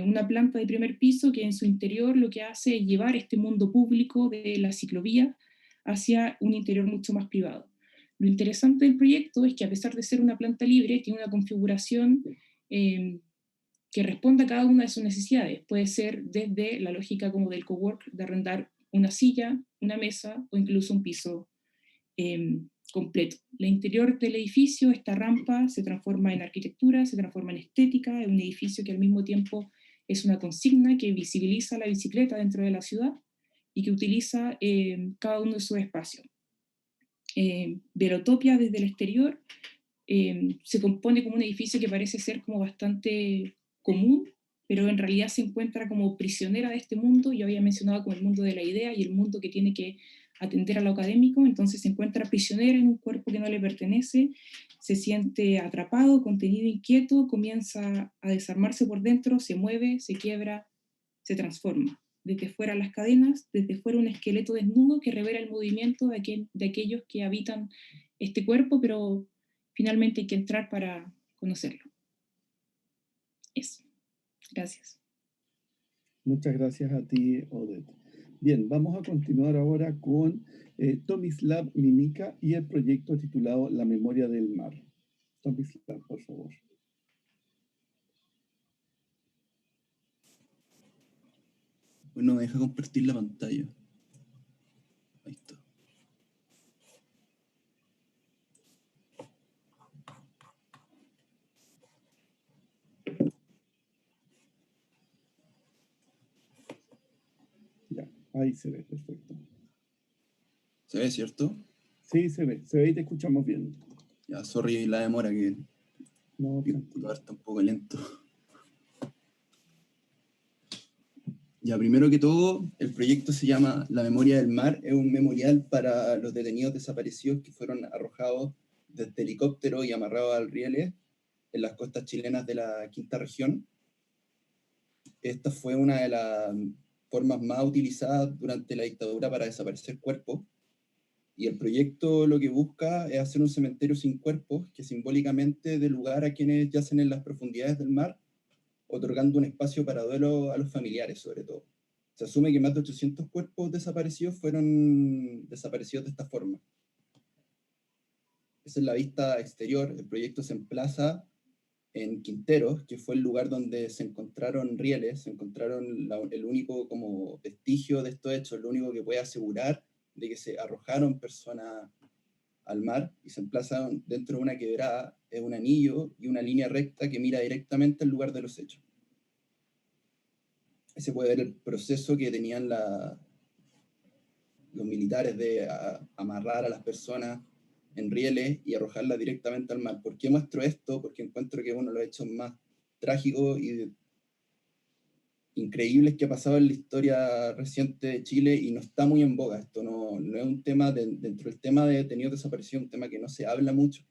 Una planta de primer piso que en su interior lo que hace es llevar este mundo público de la ciclovía hacia un interior mucho más privado. Lo interesante del proyecto es que a pesar de ser una planta libre, tiene una configuración que responda a cada una de sus necesidades. Puede ser desde la lógica como del cowork, de arrendar una silla, una mesa o incluso un piso completo. El interior del edificio, esta rampa, se transforma en arquitectura, se transforma en estética, en un edificio que al mismo tiempo es una consigna que visibiliza la bicicleta dentro de la ciudad y que utiliza cada uno de sus espacios. Velotopia desde el exterior se compone como un edificio que parece ser como bastante común, pero en realidad se encuentra como prisionera de este mundo. Yo había mencionado como el mundo de la idea y el mundo que tiene que atender a lo académico, entonces se encuentra prisionera en un cuerpo que no le pertenece, se siente atrapado, contenido, inquieto, comienza a desarmarse por dentro, se mueve, se quiebra, se transforma. Desde fuera las cadenas, desde fuera un esqueleto desnudo que revela el movimiento de aquellos que habitan este cuerpo, pero finalmente hay que entrar para conocerlo. Eso. Gracias. Muchas gracias a ti, Odette. Bien, vamos a continuar ahora con Tomislav Mimica y el proyecto titulado La memoria del mar. Tomislav, por favor. Bueno, me deja compartir la pantalla. Ahí está. Ya, ahí se ve, perfecto. ¿Se ve, cierto? Sí, se ve y te escuchamos bien. Ya, sorry la demora que No, el computador está un poco lento. Ya, primero que todo, el proyecto se llama La memoria del mar. Es un memorial para los detenidos desaparecidos que fueron arrojados desde helicóptero y amarrados al rieles en las costas chilenas de la quinta región. Esta fue una de las formas más utilizadas durante la dictadura para desaparecer cuerpos. Y el proyecto lo que busca es hacer un cementerio sin cuerpos que simbólicamente dé lugar a quienes yacen en las profundidades del mar, otorgando un espacio para duelo a los familiares, sobre todo. Se asume que más de 800 cuerpos desaparecidos fueron desaparecidos de esta forma. Esa es la vista exterior. El proyecto se emplaza en Quinteros, que fue el lugar donde se encontraron rieles, se encontraron el único como vestigio de estos hechos, lo único que puede asegurar de que se arrojaron personas al mar, y se emplazan dentro de una quebrada, es un anillo y una línea recta que mira directamente al lugar de los hechos. Ahí se puede ver el proceso que tenían los militares de amarrar a las personas en rieles y arrojarlas directamente al mar. ¿Por qué muestro esto? Porque encuentro que es uno de los hechos más trágicos y increíbles que ha pasado en la historia reciente de Chile, y no está muy en boga. Esto no es un tema dentro del tema de detenidos desaparecidos, un tema que no se habla mucho,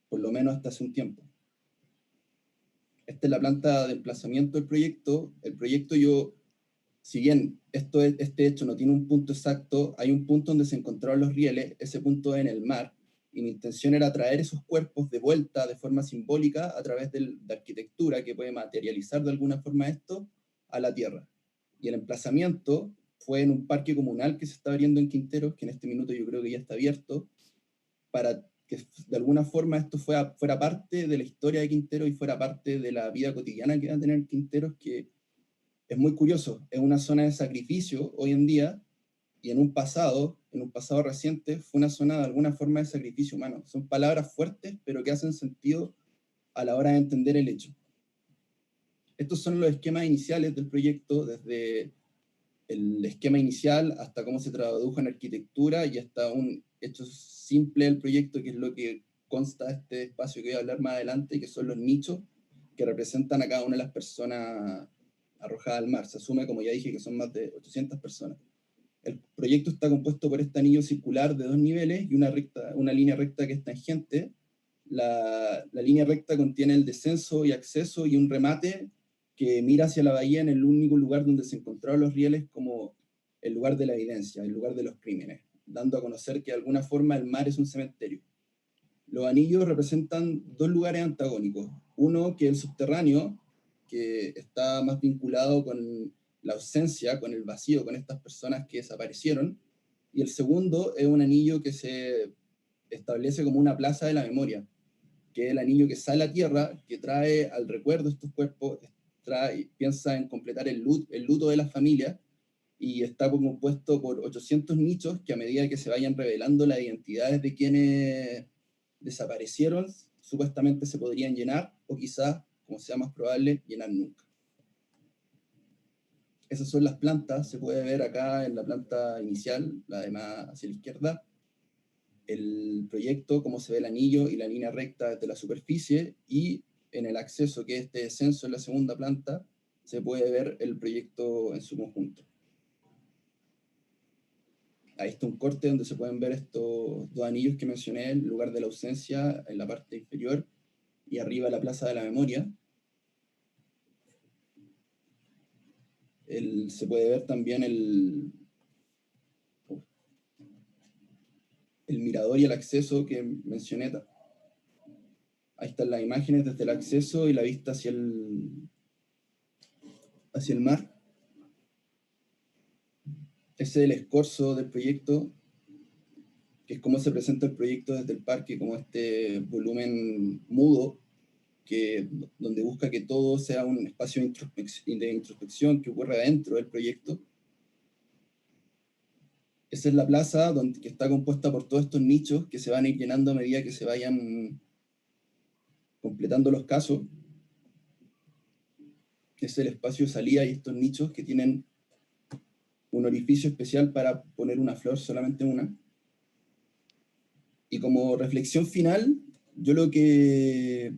por lo menos hasta hace un tiempo. Esta es la planta de emplazamiento del proyecto. El proyecto, si bien este hecho no tiene un punto exacto, hay un punto donde se encontraron los rieles, ese punto en el mar, y mi intención era traer esos cuerpos de vuelta de forma simbólica a través de arquitectura que puede materializar de alguna forma esto a la tierra. Y el emplazamiento fue en un parque comunal que se está abriendo en Quinteros, que en este minuto yo creo que ya está abierto, para que de alguna forma esto fuera parte de la historia de Quinteros y fuera parte de la vida cotidiana que va a tener Quinteros, que es muy curioso. Es una zona de sacrificio hoy en día, y en un pasado reciente, fue una zona de alguna forma de sacrificio humano. Son palabras fuertes, pero que hacen sentido a la hora de entender el hecho. Estos son los esquemas iniciales del proyecto, desde el esquema inicial hasta cómo se tradujo en arquitectura y hasta un hecho simple del proyecto, que es lo que consta de este espacio que voy a hablar más adelante, que son los nichos que representan a cada una de las personas arrojadas al mar. Se asume, como ya dije, que son más de 800 personas. El proyecto está compuesto por este anillo circular de 2 niveles y una línea recta que es tangente. La línea recta contiene el descenso y acceso y un remate que mira hacia la bahía en el único lugar donde se encontraron los rieles como el lugar de la evidencia, el lugar de los crímenes, dando a conocer que de alguna forma el mar es un cementerio. Los anillos representan 2 lugares antagónicos. Uno que es el subterráneo, que está más vinculado con la ausencia, con el vacío, con estas personas que desaparecieron. Y el segundo es un anillo que se establece como una plaza de la memoria, que es el anillo que sale a tierra, que trae al recuerdo estos cuerpos, piensa en completar el luto de las familias, y está compuesto por 800 nichos que, a medida que se vayan revelando las identidades de quienes desaparecieron, supuestamente se podrían llenar, o quizás, como sea más probable, llenar nunca. Esas son las plantas. Se puede ver acá en la planta inicial, la de más hacia la izquierda, el proyecto, cómo se ve el anillo y la línea recta desde la superficie, y en el acceso, que es este descenso en la segunda planta, se puede ver el proyecto en su conjunto. Ahí está un corte donde se pueden ver estos 2 anillos que mencioné, el lugar de la ausencia en la parte inferior, y arriba la plaza de la memoria. Se puede ver también el mirador y el acceso que mencioné. Ahí están las imágenes desde el acceso y la vista hacia el mar. Ese es el escorzo del proyecto, que es cómo se presenta el proyecto desde el parque, como este volumen mudo, donde busca que todo sea un espacio de introspección que ocurre dentro del proyecto. Esa es la plaza que está compuesta por todos estos nichos que se van a ir llenando a medida que se vayan completando los casos. Es el espacio de salida, y estos nichos que tienen un orificio especial para poner una flor, solamente una. Y como reflexión final, yo lo que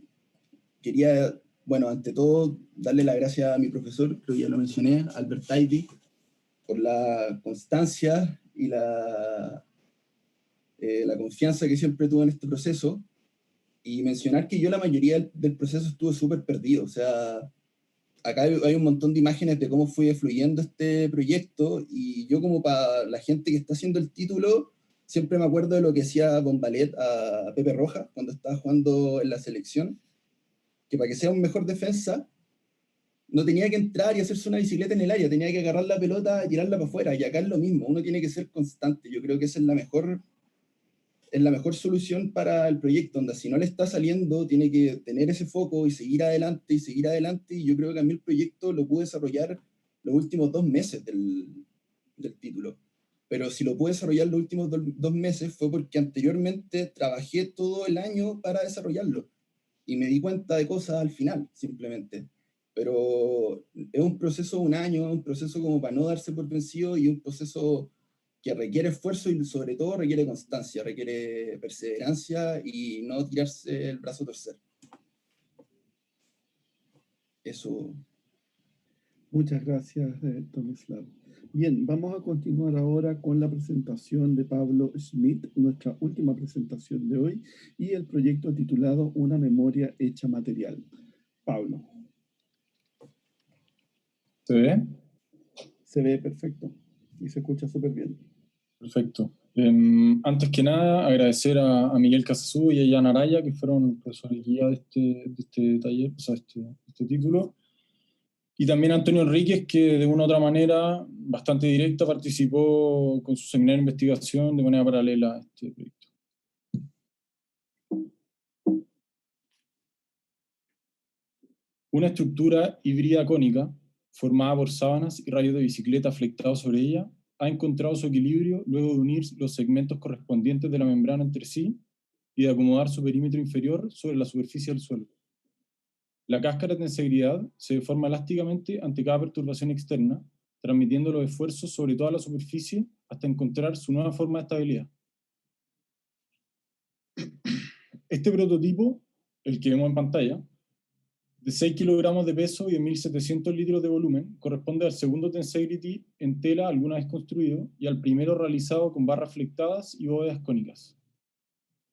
quería, bueno, ante todo, darle las gracias a mi profesor, creo que ya lo mencioné, Albert Taibi, por la constancia y la confianza que siempre tuvo en este proceso. Y mencionar que yo la mayoría del proceso estuve súper perdido. O sea, acá hay un montón de imágenes de cómo fue fluyendo este proyecto, y yo, como para la gente que está haciendo el título, siempre me acuerdo de lo que decía Bombalet a Pepe Rojas cuando estaba jugando en la selección, que para que sea un mejor defensa no tenía que entrar y hacerse una bicicleta en el área, tenía que agarrar la pelota y tirarla para afuera. Y acá es lo mismo, uno tiene que ser constante. Yo creo que esa es la mejor solución para el proyecto, donde si no le está saliendo, tiene que tener ese foco y seguir adelante y seguir adelante. Y yo creo que a mí el proyecto lo pude desarrollar los últimos 2 meses del título. Pero si lo pude desarrollar los últimos 2 meses fue porque anteriormente trabajé todo el año para desarrollarlo. Y me di cuenta de cosas al final, simplemente. Pero es un proceso de un año, un proceso como para no darse por vencido, y un proceso que requiere esfuerzo y sobre todo requiere constancia, requiere perseverancia y no tirarse el brazo a torcer. Eso. Muchas gracias, Tomislav. Bien, vamos a continuar ahora con la presentación de Pablo Schmidt, nuestra última presentación de hoy, y el proyecto titulado Una memoria hecha material. Pablo. ¿Se ve? Se ve perfecto y se escucha súper bien. Perfecto. Antes que nada, agradecer a Miguel Casasú y a Jan Araya, que fueron profesores guía de este taller, o sea, este título. Y también a Antonio Enríquez, que de una u otra manera, bastante directa, participó con su seminario de investigación de manera paralela a este proyecto. Una estructura híbrida cónica, formada por sábanas y rayos de bicicleta flectados sobre ella, ha encontrado su equilibrio luego de unir los segmentos correspondientes de la membrana entre sí y de acomodar su perímetro inferior sobre la superficie del suelo. La cáscara de integridad se deforma elásticamente ante cada perturbación externa, transmitiendo los esfuerzos sobre toda la superficie hasta encontrar su nueva forma de estabilidad. Este prototipo, el que vemos en pantalla, de 6 kilogramos de peso y de 1.700 litros de volumen, corresponde al segundo Tensegrity en tela alguna vez construido y al primero realizado con barras flectadas y bóvedas cónicas.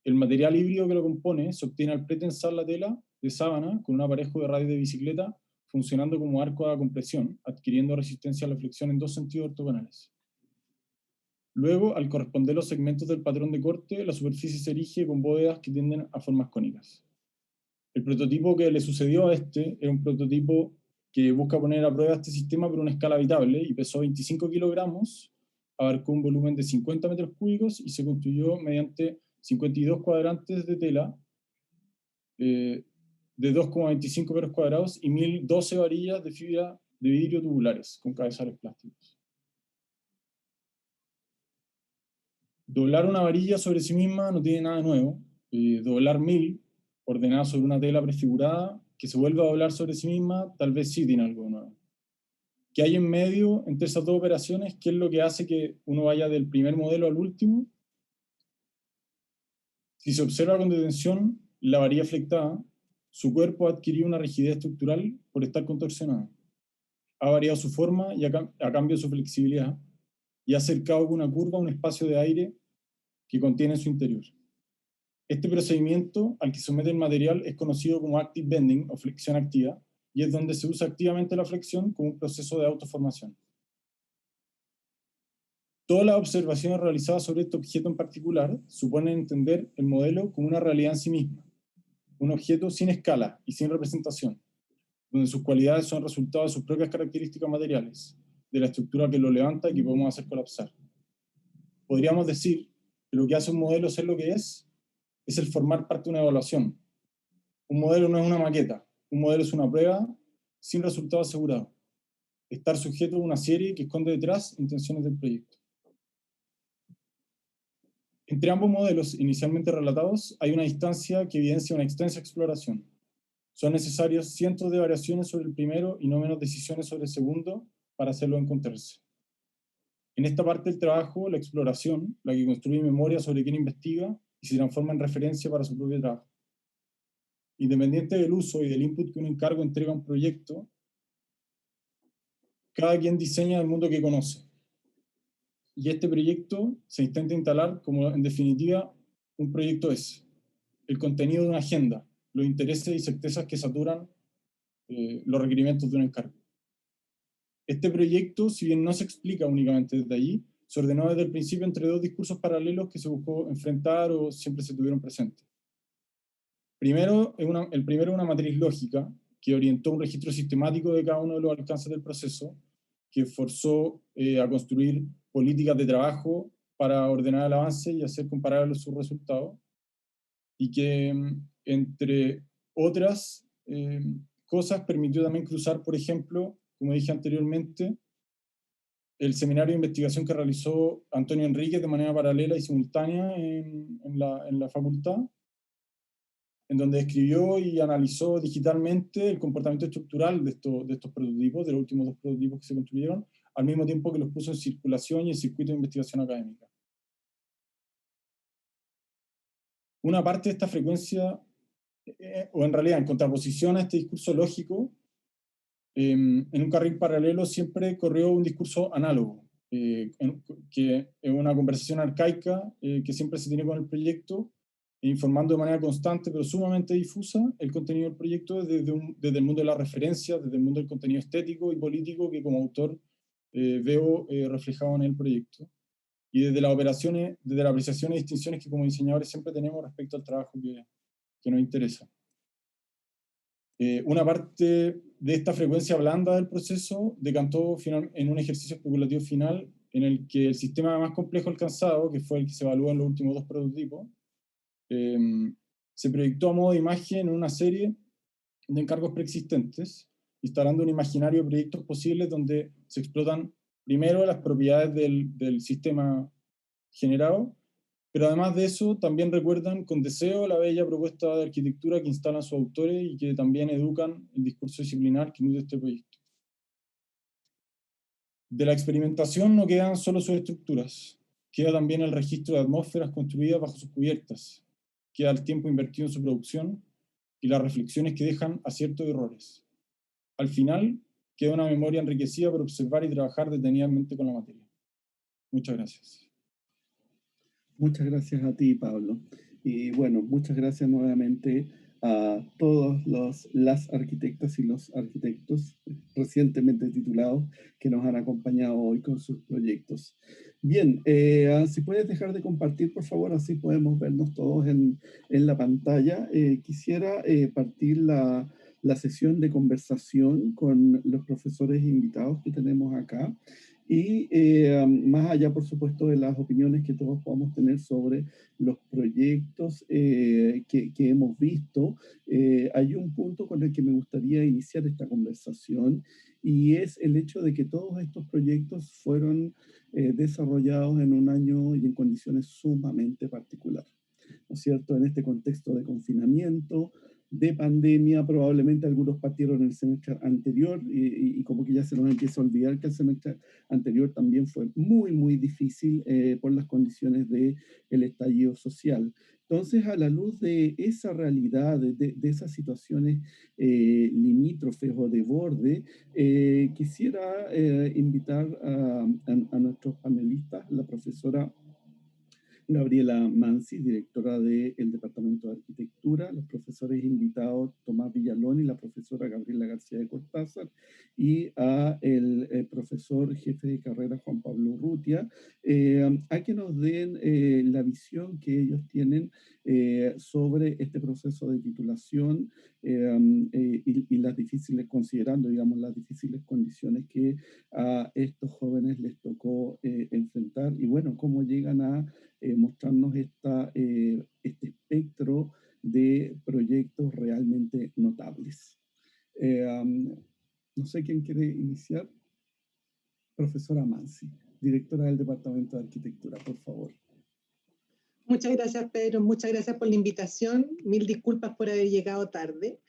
El material híbrido que lo compone se obtiene al pretensar la tela de sábana con un aparejo de radio de bicicleta funcionando como arco de compresión, adquiriendo resistencia a la flexión en 2 sentidos ortogonales. Luego, al corresponder los segmentos del patrón de corte, la superficie se erige con bóvedas que tienden a formas cónicas. El prototipo que le sucedió a este era un prototipo que busca poner a prueba este sistema por una escala habitable y pesó 25 kilogramos, abarcó un volumen de 50 metros cúbicos y se construyó mediante 52 cuadrantes de tela de 2,25 metros cuadrados y 1.012 varillas de fibra de vidrio tubulares con cabezales plásticos. Doblar una varilla sobre sí misma no tiene nada nuevo. Doblar 1.000 ordenada sobre una tela prefigurada que se vuelve a doblar sobre sí misma, tal vez sí tiene algo nuevo. ¿Qué hay en medio entre esas dos operaciones? ¿Qué es lo que hace que uno vaya del primer modelo al último? Si se observa con detención la varilla flectada, su cuerpo ha adquirido una rigidez estructural por estar contorsionada. Ha variado su forma y a cambio su flexibilidad, y ha acercado con una curva a un espacio de aire que contiene en su interior. Este procedimiento al que somete el material es conocido como active bending o flexión activa, y es donde se usa activamente la flexión como un proceso de autoformación. Todas las observaciones realizadas sobre este objeto en particular suponen entender el modelo como una realidad en sí misma, un objeto sin escala y sin representación, donde sus cualidades son resultado de sus propias características materiales, de la estructura que lo levanta y que podemos hacer colapsar. Podríamos decir que lo que hace un modelo ser lo que es el formar parte de una evaluación. Un modelo no es una maqueta, un modelo es una prueba sin resultado asegurado. Estar sujeto a una serie que esconde detrás intenciones del proyecto. Entre ambos modelos inicialmente relatados hay una distancia que evidencia una extensa exploración. Son necesarias cientos de variaciones sobre el primero y no menos decisiones sobre el segundo para hacerlo encontrarse. En esta parte del trabajo, la exploración, la que construye memoria sobre quién investiga y se transforma en referencia para su propio trabajo. Independiente del uso y del input que un encargo entrega a un proyecto, cada quien diseña el mundo que conoce. Y este proyecto se intenta instalar como, en definitiva, un proyecto es. el contenido de una agenda, los intereses y certezas que saturan los requerimientos de un encargo. Este proyecto, si bien no se explica únicamente desde allí, se ordenó desde el principio entre dos discursos paralelos que se buscó enfrentar o siempre se tuvieron presentes. El primero es una matriz lógica que orientó un registro sistemático de cada uno de los alcances del proceso, que forzó a construir políticas de trabajo para ordenar el avance y hacer comparables sus resultados, y que, entre otras cosas, permitió también cruzar, por ejemplo, como dije anteriormente, el seminario de investigación que realizó Antonio Enríquez de manera paralela y simultánea en la facultad, en donde escribió y analizó digitalmente el comportamiento estructural de estos prototipos, de los últimos 2 prototipos que se construyeron, al mismo tiempo que los puso en circulación y en circuito de investigación académica. Una parte de esta frecuencia, o en realidad en contraposición a este discurso lógico, en un carril paralelo siempre corrió un discurso análogo, que es una conversación arcaica que siempre se tiene con el proyecto, informando de manera constante pero sumamente difusa el contenido del proyecto desde el mundo de la referencia, desde el mundo del contenido estético y político que como autor veo reflejado en el proyecto, y desde las operaciones, desde la apreciación y distinciones que como diseñadores siempre tenemos respecto al trabajo que nos interesa. Una parte de esta frecuencia blanda del proceso decantó en un ejercicio especulativo final en el que el sistema más complejo alcanzado, que fue el que se evalúa en los últimos 2 prototipos, se proyectó a modo de imagen en una serie de encargos preexistentes, instalando un imaginario de proyectos posibles donde se explotan primero las propiedades del sistema generado, pero además de eso también recuerdan con deseo la bella propuesta de arquitectura que instalan sus autores y que también educan el discurso disciplinar que nutre este proyecto. De la experimentación no quedan solo sus estructuras, queda también el registro de atmósferas construidas bajo sus cubiertas, queda el tiempo invertido en su producción y las reflexiones que dejan aciertos y errores. Al final, queda una memoria enriquecida por observar y trabajar detenidamente con la materia. Muchas gracias. Muchas gracias a ti, Pablo. Y bueno, muchas gracias nuevamente a todos las arquitectas y los arquitectos recientemente titulados que nos han acompañado hoy con sus proyectos. Bien, si puedes dejar de compartir, por favor, así podemos vernos todos en la pantalla. Quisiera partir la sesión de conversación con los profesores invitados que tenemos acá. Y más allá, por supuesto, de las opiniones que todos podamos tener sobre los proyectos que hemos visto, hay un punto con el que me gustaría iniciar esta conversación, y es el hecho de que todos estos proyectos fueron desarrollados en un año y en condiciones sumamente particulares, ¿no es cierto? En este contexto de confinamiento, de pandemia, probablemente algunos partieron el semestre anterior y como que ya se nos empieza a olvidar que el semestre anterior también fue muy, muy difícil por las condiciones del estallido social. Entonces, a la luz de esa realidad, de esas situaciones limítrofes o de borde, quisiera invitar a nuestros panelistas, la profesora Gabriela Mansi, directora del Departamento de Arquitectura, los profesores invitados Tomás Villalón y la profesora Gabriela García de Cortázar, y a el profesor jefe de carrera Juan Pablo Urrutia, a que nos den la visión que ellos tienen sobre este proceso de titulación y las difíciles, considerando, digamos, las difíciles condiciones que a estos jóvenes les tocó enfrentar, y bueno, cómo llegan a mostrarnos este espectro de proyectos realmente notables. No sé quién quiere iniciar. Profesora Mansi, directora del Departamento de Arquitectura, por favor. Muchas gracias, Pedro. Muchas gracias por la invitación. Mil disculpas por haber llegado tarde.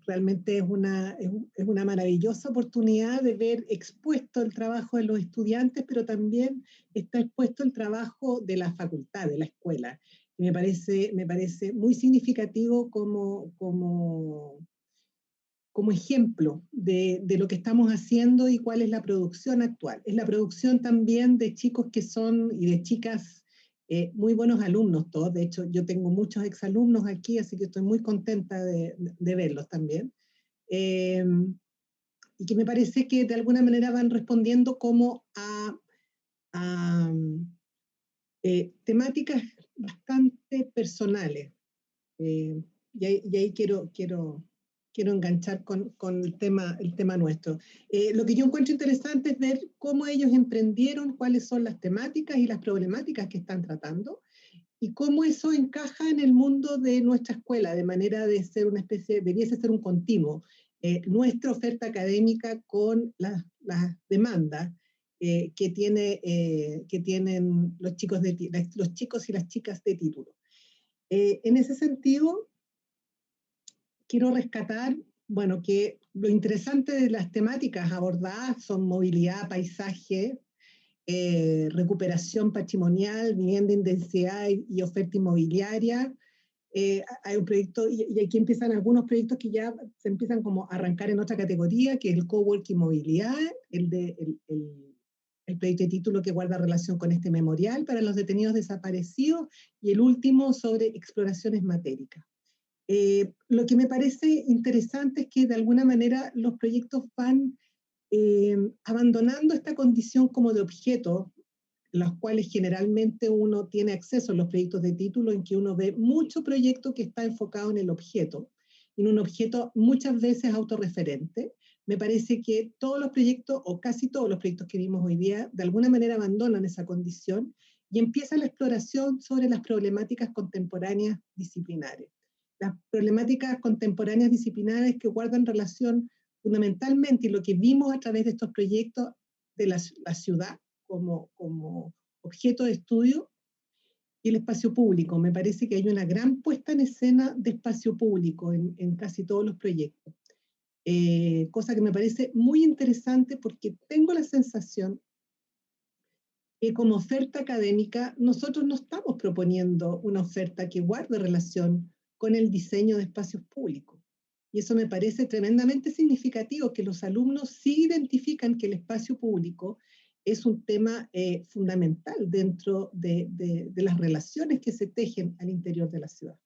Realmente es una maravillosa oportunidad de ver expuesto el trabajo de los estudiantes, pero también está expuesto el trabajo de la facultad, de la escuela. Y me parece muy significativo como ejemplo de lo que estamos haciendo y cuál es la producción actual. Es la producción también de chicos y de chicas muy buenos alumnos todos. De hecho, yo tengo muchos exalumnos aquí, así que estoy muy contenta de verlos también. Y que me parece que de alguna manera van respondiendo como a temáticas bastante personales. Y ahí quiero enganchar con el tema nuestro. Lo que yo encuentro interesante es ver cómo ellos emprendieron, cuáles son las temáticas y las problemáticas que están tratando, y cómo eso encaja en el mundo de nuestra escuela, de manera de ser una especie, debiese ser un continuo. Nuestra oferta académica con las demandas que tienen los chicos y las chicas de título. En ese sentido, quiero rescatar, bueno, que lo interesante de las temáticas abordadas son movilidad, paisaje, recuperación patrimonial, vivienda en densidad y oferta inmobiliaria. Hay un proyecto, y aquí empiezan algunos proyectos que ya se empiezan como a arrancar en otra categoría, que es el coworking movilidad, el proyecto de título que guarda relación con este memorial para los detenidos desaparecidos, y el último sobre exploraciones matéricas. Lo que me parece interesante es que de alguna manera los proyectos van abandonando esta condición como de objeto, los cuales generalmente uno tiene acceso a los proyectos de título, en que uno ve mucho proyecto que está enfocado en el objeto, en un objeto muchas veces autorreferente. Me parece que todos los proyectos, o casi todos los proyectos que vimos hoy día, de alguna manera abandonan esa condición y empieza la exploración sobre las problemáticas contemporáneas disciplinares. Las problemáticas contemporáneas disciplinares que guardan relación fundamentalmente, y lo que vimos a través de estos proyectos, de la ciudad como objeto de estudio, y el espacio público. Me parece que hay una gran puesta en escena de espacio público en casi todos los proyectos. Cosa que me parece muy interesante, porque tengo la sensación que como oferta académica nosotros no estamos proponiendo una oferta que guarde relación con el diseño de espacios públicos. Y eso me parece tremendamente significativo, que los alumnos sí identifican que el espacio público es un tema fundamental dentro de las relaciones que se tejen al interior de la ciudad.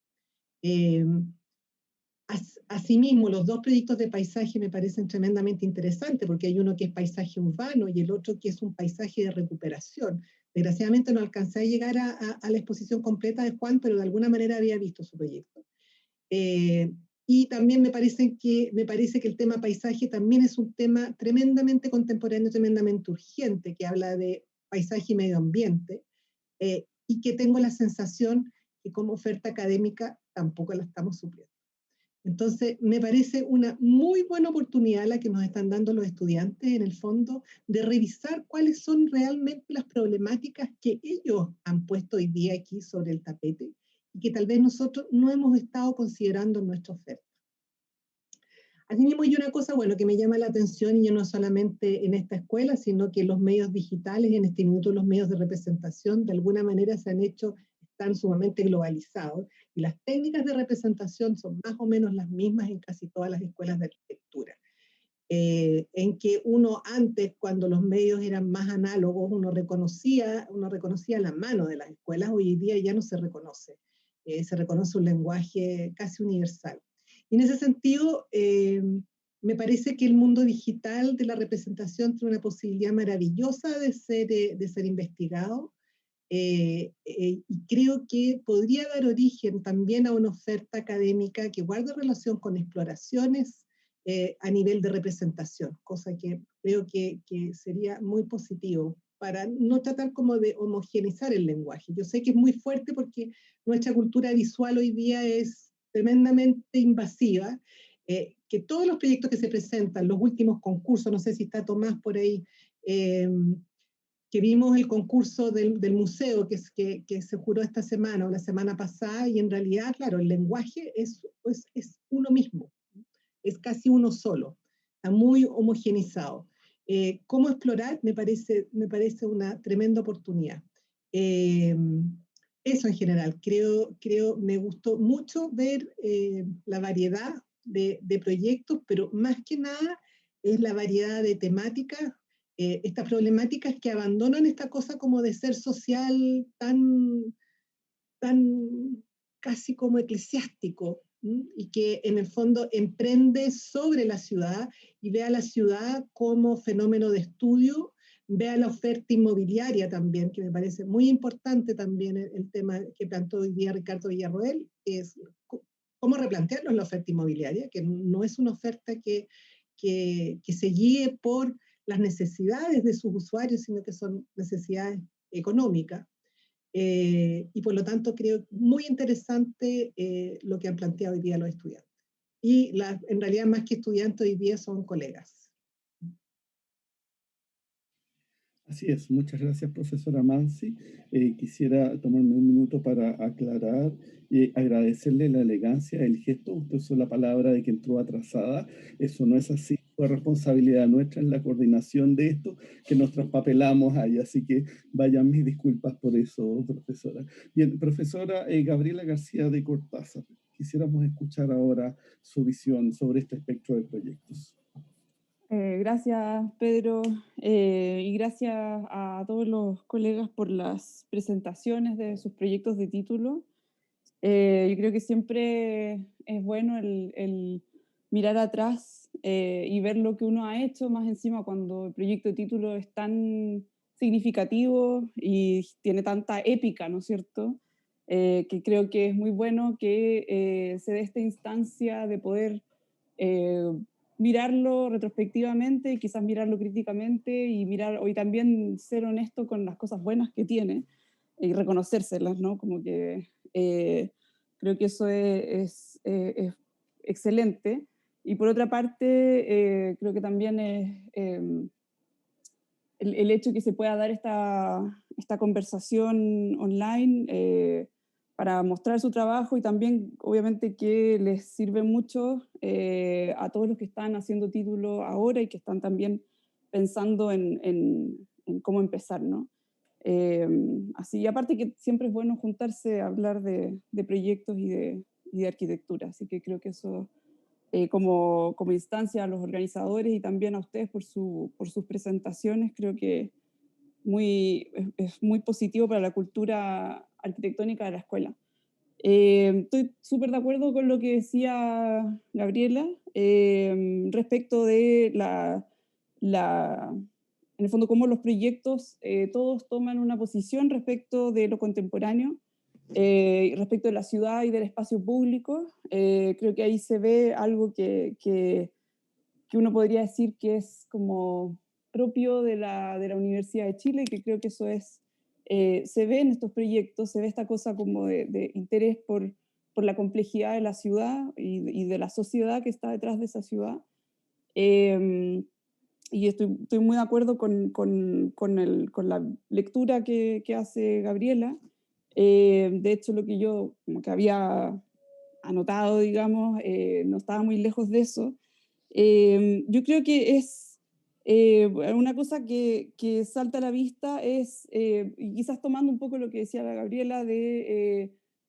Asimismo, los dos proyectos de paisaje me parecen tremendamente interesantes, porque hay uno que es paisaje urbano y el otro que es un paisaje de recuperación. Desgraciadamente no alcancé a llegar a la exposición completa de Juan, pero de alguna manera había visto su proyecto. Y también me parece que el tema paisaje también es un tema tremendamente contemporáneo, tremendamente urgente, que habla de paisaje y medio ambiente, y que tengo la sensación que como oferta académica tampoco la estamos supliendo. Entonces, me parece una muy buena oportunidad la que nos están dando los estudiantes, en el fondo, de revisar cuáles son realmente las problemáticas que ellos han puesto hoy día aquí sobre el tapete, y que tal vez nosotros no hemos estado considerando en nuestra oferta. Asimismo, hay una cosa, bueno, que me llama la atención, y yo no solamente en esta escuela, sino que los medios digitales, en este minuto los medios de representación, de alguna manera están sumamente globalizados, y las técnicas de representación son más o menos las mismas en casi todas las escuelas de arquitectura. En que uno antes, cuando los medios eran más análogos, uno reconocía la mano de las escuelas. Hoy día ya no se reconoce. Se reconoce un lenguaje casi universal. Y en ese sentido, me parece que el mundo digital de la representación tiene una posibilidad maravillosa de ser investigado, y creo que podría dar origen también a una oferta académica que guarde relación con exploraciones a nivel de representación, cosa que creo que sería muy positivo para no tratar como de homogeneizar el lenguaje. Yo sé que es muy fuerte, porque nuestra cultura visual hoy día es tremendamente invasiva, que todos los proyectos que se presentan, los últimos concursos, no sé si está Tomás por ahí, que vimos el concurso del museo que se juró esta semana o la semana pasada, y en realidad, claro, el lenguaje es uno mismo, es casi uno solo, está muy homogenizado. ¿Cómo explorar? Me parece una tremenda oportunidad. Eso en general, me gustó mucho ver la variedad de proyectos, pero más que nada es la variedad de temáticas, estas problemáticas que abandonan esta cosa como de ser social tan casi como eclesiástico, y que en el fondo emprende sobre la ciudad y ve a la ciudad como fenómeno de estudio, ve a la oferta inmobiliaria también, que me parece muy importante también el tema que planteó hoy día Ricardo Villarroel, que es cómo replantearnos la oferta inmobiliaria, que no es una oferta que se guíe por las necesidades de sus usuarios, sino que son necesidades económicas. Y por lo tanto creo muy interesante lo que han planteado hoy día los estudiantes. Y en realidad más que estudiantes hoy día son colegas. Así es, muchas gracias, profesora Mansi. Quisiera tomarme un minuto para aclarar y agradecerle la elegancia del gesto. Usted usó la palabra de que entró atrasada. Eso no es así. Fue responsabilidad nuestra en la coordinación de esto que nos traspapelamos ahí. Así que vayan mis disculpas por eso, profesora. Bien, profesora Gabriela García de Cortázar, quisiéramos escuchar ahora su visión sobre este espectro de proyectos. Gracias, Pedro, y gracias a todos los colegas por las presentaciones de sus proyectos de título. Yo creo que siempre es bueno el mirar atrás y ver lo que uno ha hecho, más encima cuando el proyecto de título es tan significativo y tiene tanta épica, ¿no es cierto? Que creo que es muy bueno que se dé esta instancia de poder mirarlo retrospectivamente y quizás mirarlo críticamente y hoy también ser honesto con las cosas buenas que tiene y reconocérselas, ¿no? Como que creo que eso es excelente. Y por otra parte, creo que también es el hecho que se pueda dar esta conversación online para mostrar su trabajo y también obviamente que les sirve mucho a todos los que están haciendo título ahora y que están también pensando en cómo empezar, ¿no? Así, aparte que siempre es bueno juntarse a hablar de proyectos y de arquitectura, así que creo que eso como instancia a los organizadores y también a ustedes por sus presentaciones, creo que es muy positivo para la cultura arquitectónica de la escuela. Estoy súper de acuerdo con lo que decía Gabriela respecto de en el fondo, cómo los proyectos todos toman una posición respecto de lo contemporáneo, respecto de la ciudad y del espacio público. Creo que ahí se ve algo que uno podría decir que es como propio de la Universidad de Chile, y que creo que eso se ve en estos proyectos, se ve esta cosa como de interés por la complejidad de la ciudad y de la sociedad que está detrás de esa ciudad. Y estoy muy de acuerdo con la lectura que hace Gabriela. De hecho, lo que yo como que había anotado, digamos, no estaba muy lejos de eso. Yo creo que es una cosa que salta a la vista es, y quizás tomando un poco lo que decía la Gabriela,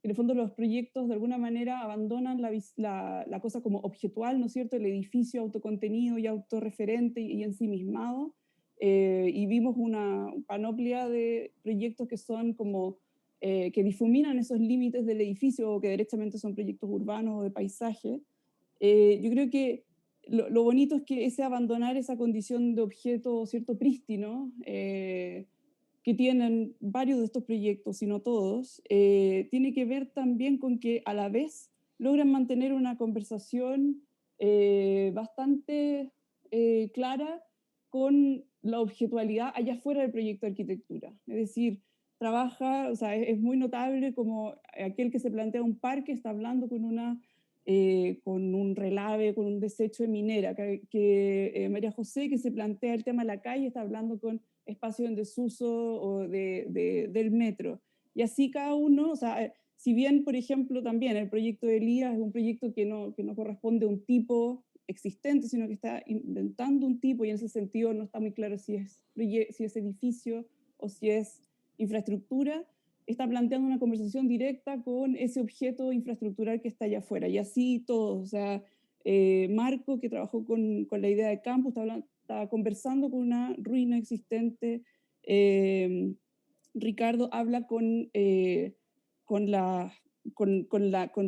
en el fondo los proyectos de alguna manera abandonan la cosa como objetual, ¿no es cierto? El edificio autocontenido y autorreferente y ensimismado. Y vimos una panoplia de proyectos que son como, que difuminan esos límites del edificio o que derechamente son proyectos urbanos o de paisaje. Yo creo que lo bonito es que ese abandonar esa condición de objeto, cierto, prístino, que tienen varios de estos proyectos, si no todos, tiene que ver también con que a la vez logran mantener una conversación bastante clara con la objetualidad allá fuera del proyecto de arquitectura. Es decir, trabaja, o sea, es muy notable como aquel que se plantea un parque está hablando con un relave, con un desecho de minera, que María José, que se plantea el tema de la calle, está hablando con espacio en desuso o del metro. Y así cada uno, o sea, si bien, por ejemplo, también el proyecto de Elías es un proyecto que no corresponde a un tipo existente, sino que está inventando un tipo, y en ese sentido no está muy claro si es edificio o si es infraestructura, está planteando una conversación directa con ese objeto infraestructural que está allá afuera, y así todos, o sea, Marco, que trabajó con la idea de campus, estaba conversando con una ruina existente. Ricardo habla con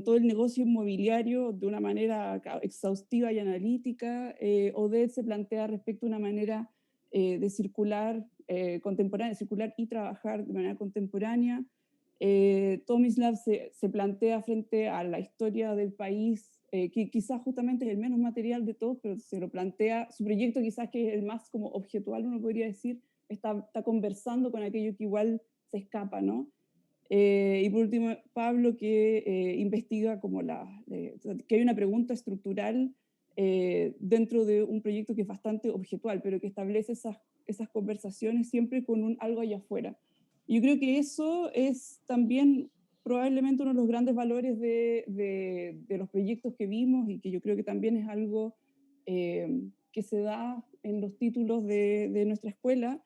todo el negocio inmobiliario de una manera exhaustiva y analítica. Oded se plantea respecto a una manera de circular contemporánea, de circular y trabajar de manera contemporánea. Tomislav se plantea frente a la historia del país, que quizás justamente es el menos material de todos, pero se lo plantea, su proyecto quizás que es el más como objetual, uno podría decir, está conversando con aquello que igual se escapa, ¿no? Y por último, Pablo, que investiga como que hay una pregunta estructural dentro de un proyecto que es bastante objetual, pero que establece esas conversaciones siempre con algo allá afuera. Yo creo que eso es también probablemente uno de los grandes valores de los proyectos que vimos, y que yo creo que también es algo que se da en los títulos de nuestra escuela,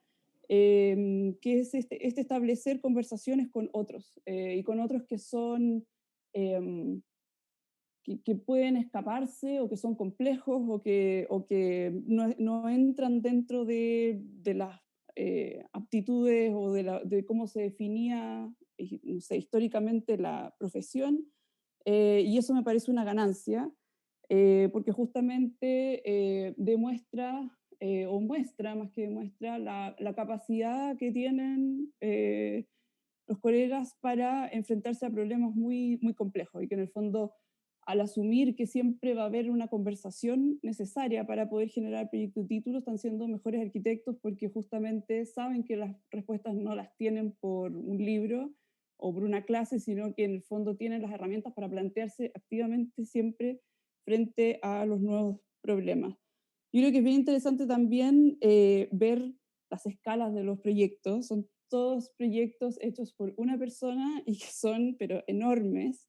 que es este establecer conversaciones con otros, y con otros que son, que pueden escaparse, o que son complejos, o que no entran dentro de las aptitudes o de cómo se definía, no sé, históricamente la profesión, y eso me parece una ganancia, porque justamente demuestra, o muestra, más que demuestra, la capacidad que tienen los colegas para enfrentarse a problemas muy, muy complejos, y que en el fondo, al asumir que siempre va a haber una conversación necesaria para poder generar proyectos de título, están siendo mejores arquitectos, porque justamente saben que las respuestas no las tienen por un libro o por una clase, sino que en el fondo tienen las herramientas para plantearse activamente siempre frente a los nuevos problemas. Yo creo que es bien interesante también ver las escalas de los proyectos. Son todos proyectos hechos por una persona y que son, pero enormes,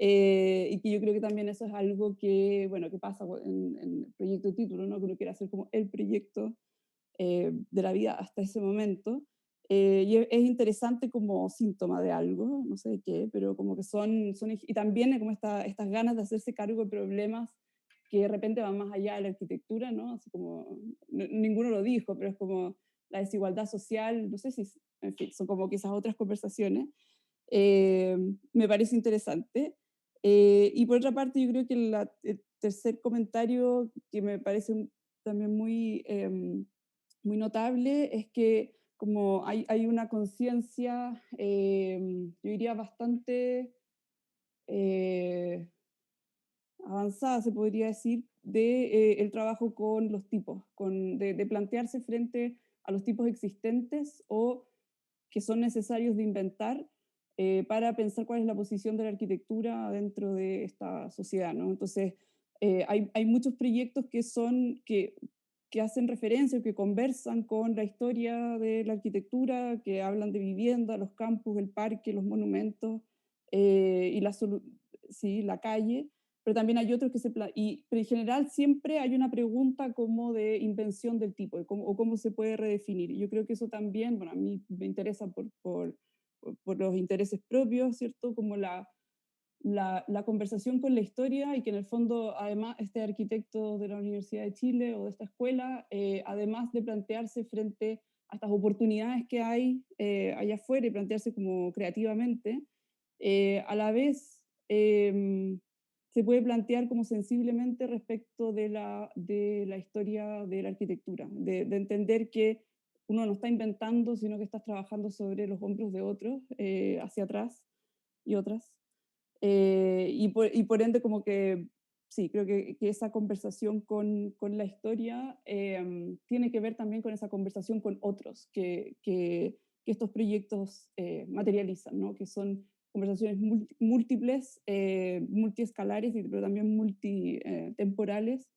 y que yo creo que también eso es algo que, bueno, que pasa en el proyecto de título, ¿no? Que uno quiere hacer como el proyecto de la vida hasta ese momento. Y es interesante como síntoma de algo, no sé de qué, pero como que y también como estas ganas de hacerse cargo de problemas que de repente van más allá de la arquitectura, ¿no? Así como, ninguno lo dijo, pero es como la desigualdad social, no sé si, en fin, son como que esas otras conversaciones. Me parece interesante. Y por otra parte, yo creo que el tercer comentario que me parece también muy notable es que como hay una conciencia, yo diría bastante avanzada, se podría decir, de el trabajo con los tipos, de plantearse frente a los tipos existentes o que son necesarios de inventar para pensar cuál es la posición de la arquitectura dentro de esta sociedad, ¿no? Entonces, hay muchos proyectos que hacen referencia, que conversan con la historia de la arquitectura, que hablan de vivienda, los campus, el parque, los monumentos, y la calle, pero también hay otros pero en general siempre hay una pregunta como de invención del tipo, o cómo se puede redefinir. Yo creo que eso también, bueno, a mí me interesa por los intereses propios, ¿cierto? Como la conversación con la historia, y que en el fondo, además, este arquitecto de la Universidad de Chile o de esta escuela, además de plantearse frente a estas oportunidades que hay allá afuera y plantearse como creativamente, a la vez se puede plantear como sensiblemente respecto de la historia de la arquitectura, de entender que uno no está inventando, sino que estás trabajando sobre los hombros de otros, hacia atrás y otras. Y por ende, como que sí, creo que esa conversación con la historia tiene que ver también con esa conversación con otros que estos proyectos materializan, ¿no? Que son conversaciones múltiples, multiescalares, pero también multitemporales,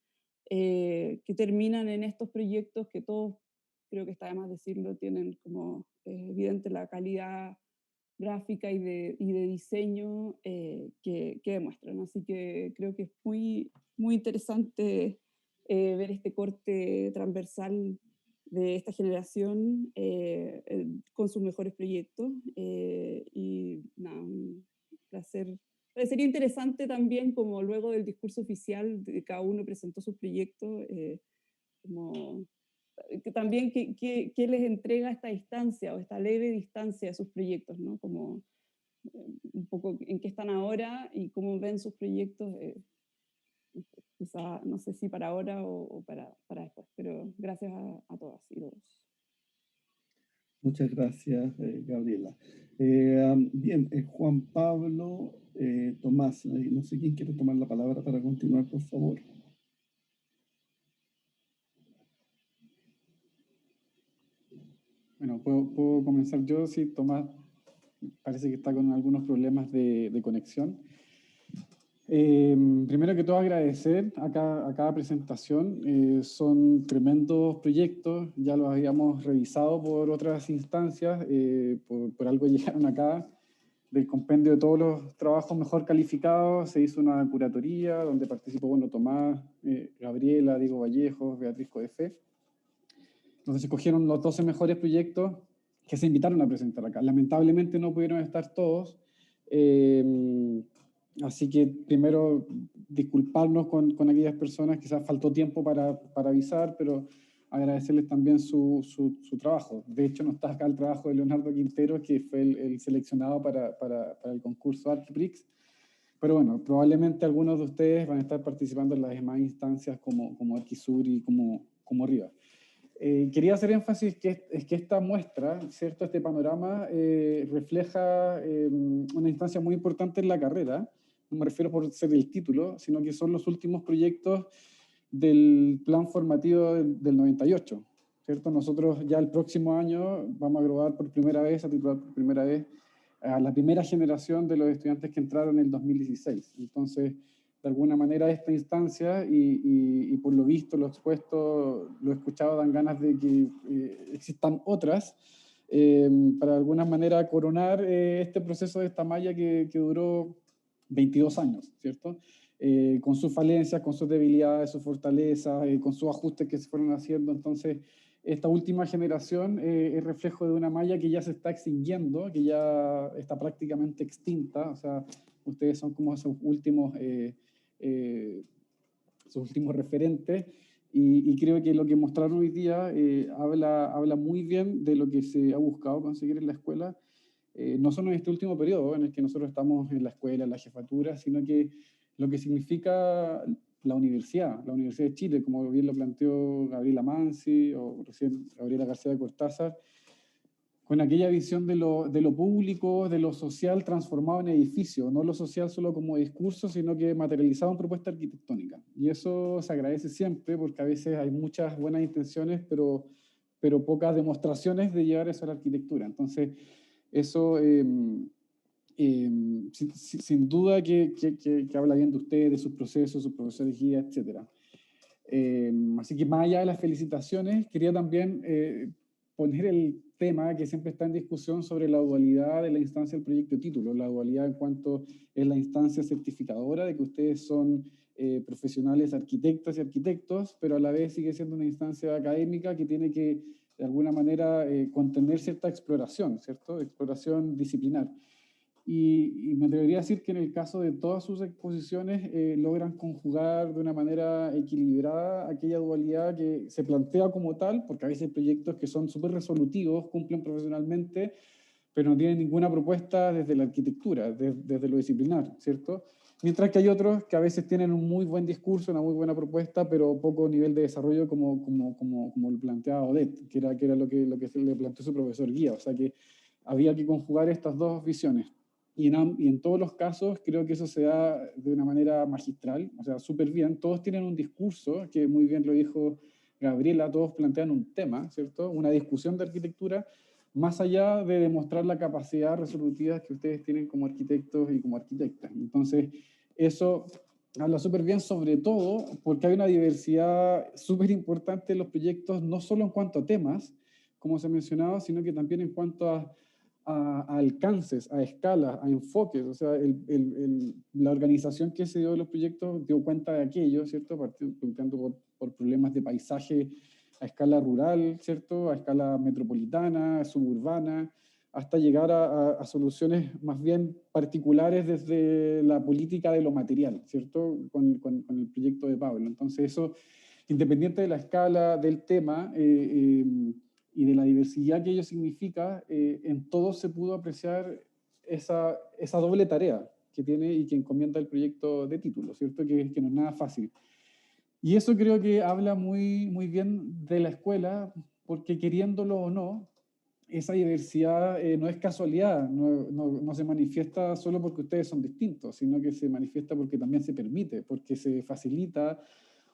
que terminan en estos proyectos que todos, creo que está de más decirlo, tienen como evidente la calidad gráfica y de diseño que demuestran. Así que creo que es muy, muy interesante ver este corte transversal de esta generación con sus mejores proyectos. Y nada, un placer Parecería interesante también, como luego del discurso oficial, de cada uno presentó sus proyectos, como que también qué les entrega esta distancia o esta leve distancia a sus proyectos, ¿no? Como un poco en qué están ahora y cómo ven sus proyectos, quizá, no sé si para ahora o para después, pero gracias a todas y todos. Muchas gracias, Gabriela. Bien, Juan Pablo, Tomás, no sé quién quiere tomar la palabra para continuar, por favor. Bueno, puedo comenzar yo, sí, Tomás parece que está con algunos problemas de conexión. Primero que todo agradecer a cada presentación, son tremendos proyectos, ya los habíamos revisado por otras instancias, por algo llegaron acá, del compendio de todos los trabajos mejor calificados, se hizo una curatoría donde participó, bueno, Tomás, Gabriela, Diego Vallejos, Beatriz Codefe. Entonces se escogieron los 12 mejores proyectos que se invitaron a presentar acá. Lamentablemente no pudieron estar todos, así que primero disculparnos con aquellas personas, quizás faltó tiempo para avisar, pero agradecerles también su trabajo. De hecho, no está acá el trabajo de Leonardo Quintero, que fue el seleccionado para el concurso Archiprix, pero bueno, probablemente algunos de ustedes van a estar participando en las demás instancias como Arquisur y como Riva. Quería hacer énfasis que esta muestra, ¿cierto? Este panorama refleja una instancia muy importante en la carrera. No me refiero por ser el título, sino que son los últimos proyectos del plan formativo del 98, ¿cierto? Nosotros ya el próximo año vamos a graduar por primera vez, a titular por primera vez, a la primera generación de los estudiantes que entraron en el 2016. Entonces, de alguna manera esta instancia y por lo visto, lo expuesto, lo he escuchado, dan ganas de que existan otras para de alguna manera coronar este proceso de esta malla que duró 22 años, ¿cierto? Con sus falencias, con sus debilidades, sus fortalezas, con sus ajustes que se fueron haciendo. Entonces, esta última generación es reflejo de una malla que ya se está extinguiendo, que ya está prácticamente extinta. O sea, ustedes son como sus últimos referentes, y creo que lo que mostraron hoy día habla muy bien de lo que se ha buscado conseguir en la escuela, no solo en este último periodo en el que nosotros estamos en la escuela, en la jefatura, sino que lo que significa la Universidad de Chile, como bien lo planteó Gabriela Mansi o recién Gabriela García de Cortázar, con aquella visión de lo público, de lo social transformado en edificio, no lo social solo como discurso, sino que materializado en propuesta arquitectónica. Y eso se agradece siempre, porque a veces hay muchas buenas intenciones, pero pocas demostraciones de llevar eso a la arquitectura. Entonces, eso sin duda que habla bien de ustedes, de sus procesos, sus profesores guía, etc. Así que más allá de las felicitaciones, quería también poner el tema que siempre está en discusión sobre la dualidad de la instancia del proyecto de título, la dualidad en cuanto es la instancia certificadora de que ustedes son profesionales arquitectas y arquitectos, pero a la vez sigue siendo una instancia académica que tiene que de alguna manera contener cierta exploración, ¿cierto? Exploración disciplinar. Y me atrevería a decir que en el caso de todas sus exposiciones logran conjugar de una manera equilibrada aquella dualidad que se plantea como tal, porque a veces hay proyectos que son súper resolutivos, cumplen profesionalmente, pero no tienen ninguna propuesta desde la arquitectura, desde lo disciplinar, ¿cierto? Mientras que hay otros que a veces tienen un muy buen discurso, una muy buena propuesta, pero poco nivel de desarrollo como lo planteaba Odette, que era lo que le planteó su profesor guía. O sea que había que conjugar estas dos visiones. Y en todos los casos creo que eso se da de una manera magistral, o sea, súper bien. Todos tienen un discurso, que muy bien lo dijo Gabriela, todos plantean un tema, ¿cierto? Una discusión de arquitectura, más allá de demostrar la capacidad resolutiva que ustedes tienen como arquitectos y como arquitectas. Entonces, eso habla súper bien, sobre todo porque hay una diversidad súper importante en los proyectos, no solo en cuanto a temas, como se ha mencionado, sino que también en cuanto a alcances, a escalas, a enfoques. O sea, la organización que se dio de los proyectos dio cuenta de aquello, ¿cierto? Partiendo por problemas de paisaje a escala rural, ¿cierto? A escala metropolitana, suburbana, hasta llegar a soluciones más bien particulares desde la política de lo material, ¿cierto? Con el proyecto de Pablo. Entonces eso, independiente de la escala del tema y de la diversidad que ello significa, en todo se pudo apreciar esa doble tarea que tiene y que encomienda el proyecto de título, ¿cierto? Que no es nada fácil. Y eso creo que habla muy, muy bien de la escuela, porque queriéndolo o no, esa diversidad no es casualidad, no se manifiesta solo porque ustedes son distintos, sino que se manifiesta porque también se permite, porque se facilita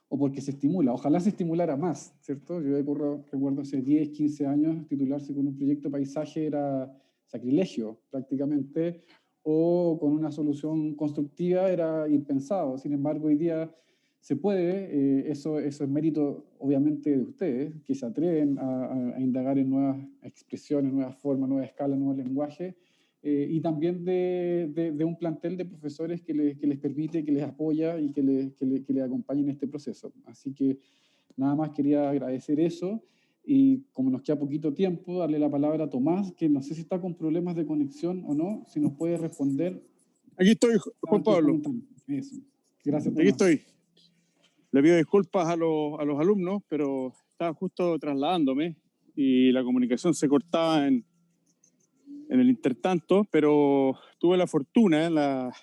o porque se estimula. Ojalá se estimulara más, ¿cierto? Yo recuerdo hace 10, 15 años titularse con un proyecto paisaje era sacrilegio prácticamente, o con una solución constructiva era impensado. Sin embargo, hoy día se puede, eso es mérito obviamente de ustedes, que se atreven a indagar en nuevas expresiones, nuevas formas, nuevas escalas, nuevos lenguajes, y también de un plantel de profesores que les permite, que les apoya y que les acompañe en este proceso. Así que nada más quería agradecer eso, y como nos queda poquito tiempo, darle la palabra a Tomás, que no sé si está con problemas de conexión o no, si nos puede responder. Aquí estoy, Juan Pablo. Eso. Gracias, Tomás. Aquí estoy. Le pido disculpas a los alumnos, pero estaba justo trasladándome y la comunicación se cortaba en el intertanto, pero tuve la fortuna, la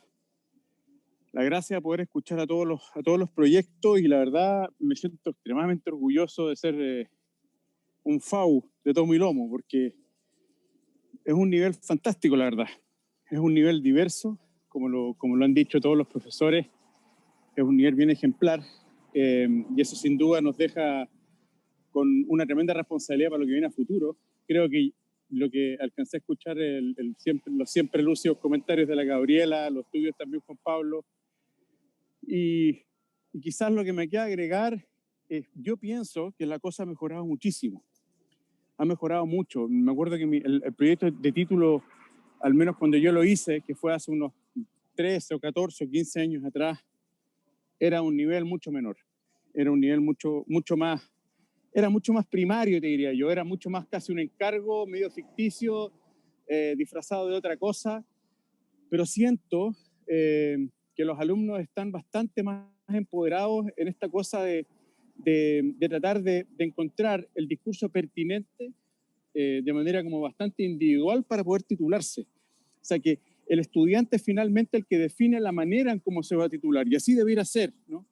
gracia de poder escuchar a todos los proyectos, y la verdad me siento extremadamente orgulloso de ser un FAU de tomo y lomo, porque es un nivel fantástico, la verdad. Es un nivel diverso, como lo han dicho todos los profesores, es un nivel bien ejemplar, y eso sin duda nos deja con una tremenda responsabilidad para lo que viene a futuro. Creo que lo que alcancé a escuchar, los siempre lúcidos comentarios de la Gabriela, los tuyos también, Juan Pablo, y quizás lo que me queda agregar es, yo pienso que la cosa ha mejorado muchísimo, ha mejorado mucho. Me acuerdo que el proyecto de título, al menos cuando yo lo hice, que fue hace unos 13 o 14 o 15 años atrás, era un nivel mucho menor, era un nivel mucho más, era mucho más primario, te diría yo, era mucho más casi un encargo medio ficticio, disfrazado de otra cosa, pero siento que los alumnos están bastante más empoderados en esta cosa de tratar de encontrar el discurso pertinente de manera como bastante individual para poder titularse. O sea que el estudiante es finalmente el que define la manera en cómo se va a titular, y así debiera ser, ¿no?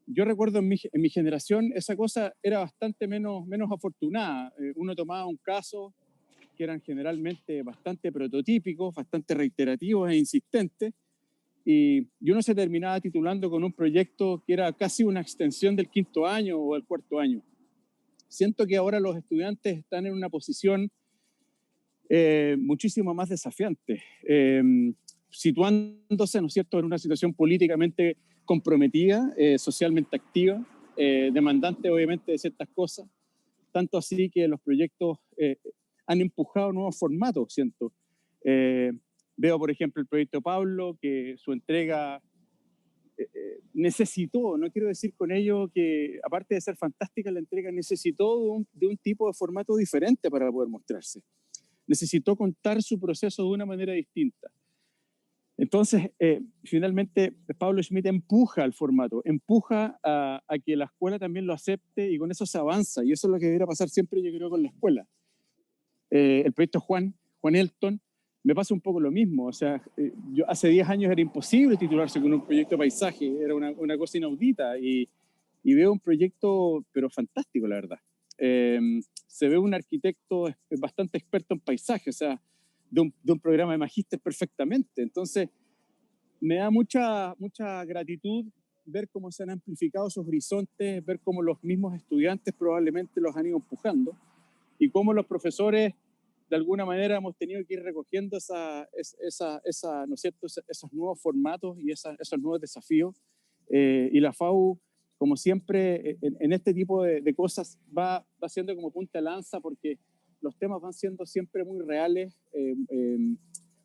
Yo recuerdo en mi generación esa cosa era bastante menos afortunada. Uno tomaba un caso que eran generalmente bastante prototípicos, bastante reiterativos e insistentes, y uno se terminaba titulando con un proyecto que era casi una extensión del quinto año o del cuarto año. Siento que ahora los estudiantes están en una posición muchísimo más desafiante, situándose, ¿no es cierto?, en una situación políticamente comprometida, socialmente activa, demandante obviamente de ciertas cosas, tanto así que los proyectos han empujado nuevos formatos, siento. Veo, por ejemplo, el proyecto Pablo, que su entrega necesitó, no quiero decir con ello que, aparte de ser fantástica, la entrega necesitó de un tipo de formato diferente para poder mostrarse. Necesitó contar su proceso de una manera distinta. Entonces, finalmente, Pablo Schmidt empuja al formato, empuja a que la escuela también lo acepte, y con eso se avanza, y eso es lo que debería pasar siempre, yo creo, con la escuela. El proyecto Juan Elton, me pasa un poco lo mismo. O sea, yo hace 10 años era imposible titularse con un proyecto de paisaje, era una cosa inaudita, y veo un proyecto, pero fantástico, la verdad. Se ve un arquitecto bastante experto en paisaje, o sea, de un programa de magíster perfectamente. Entonces, me da mucha gratitud ver cómo se han amplificado esos horizontes, ver cómo los mismos estudiantes probablemente los han ido empujando, y cómo los profesores, de alguna manera, hemos tenido que ir recogiendo ¿no es cierto?, esos nuevos formatos y esos nuevos desafíos. Y la FAU, como siempre, en este tipo de cosas va siendo como punta de lanza, porque los temas van siendo siempre muy reales,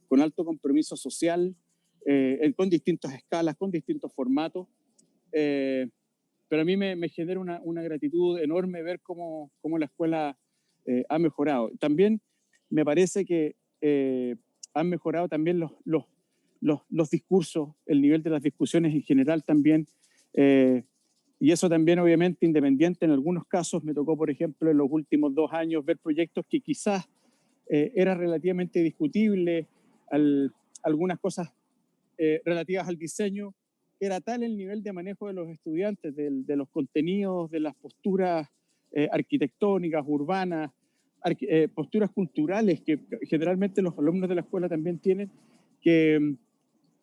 con alto compromiso social, con distintas escalas, con distintos formatos. Pero a mí me genera una gratitud enorme ver cómo la escuela ha mejorado. También me parece que han mejorado también los discursos, el nivel de las discusiones en general también, y eso también obviamente independiente en algunos casos. Me tocó, por ejemplo, en los últimos 2 años ver proyectos que quizás era relativamente discutible, algunas cosas relativas al diseño. Era tal el nivel de manejo de los estudiantes, de los contenidos, de las posturas arquitectónicas, urbanas, posturas culturales que generalmente los alumnos de la escuela también tienen, que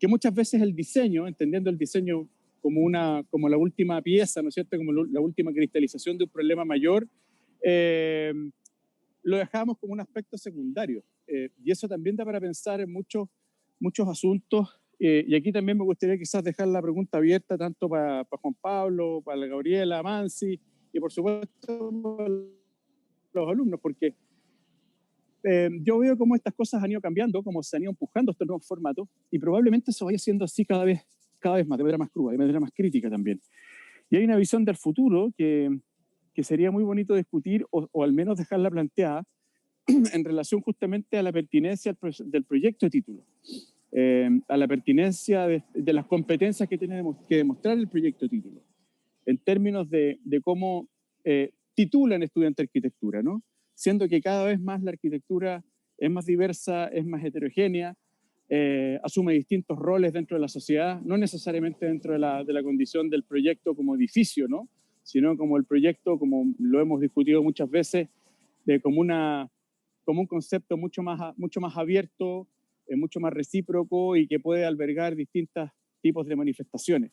muchas veces el diseño, entendiendo el diseño como la última pieza, ¿no es cierto?, como la última cristalización de un problema mayor, lo dejamos como un aspecto secundario. Y eso también da para pensar en muchos asuntos. Y aquí también me gustaría quizás dejar la pregunta abierta tanto para Juan Pablo, para la Gabriela, Mansi y por supuesto para los alumnos, porque yo veo cómo estas cosas han ido cambiando, cómo se han ido empujando estos nuevos formatos, y probablemente eso vaya siendo así cada vez más, de manera más cruda, de manera más crítica también. Y hay una visión del futuro que sería muy bonito discutir, o al menos dejarla planteada, en relación justamente a la pertinencia del proyecto de título, a la pertinencia de las competencias que tiene que demostrar el proyecto de título, en términos de cómo titulan estudiante de arquitectura, ¿no? Siendo que cada vez más la arquitectura es más diversa, es más heterogénea, asume distintos roles dentro de la sociedad, no necesariamente dentro de la condición del proyecto como edificio, ¿no?, sino como el proyecto, como lo hemos discutido muchas veces, como un concepto mucho más abierto, mucho más recíproco y que puede albergar distintos tipos de manifestaciones.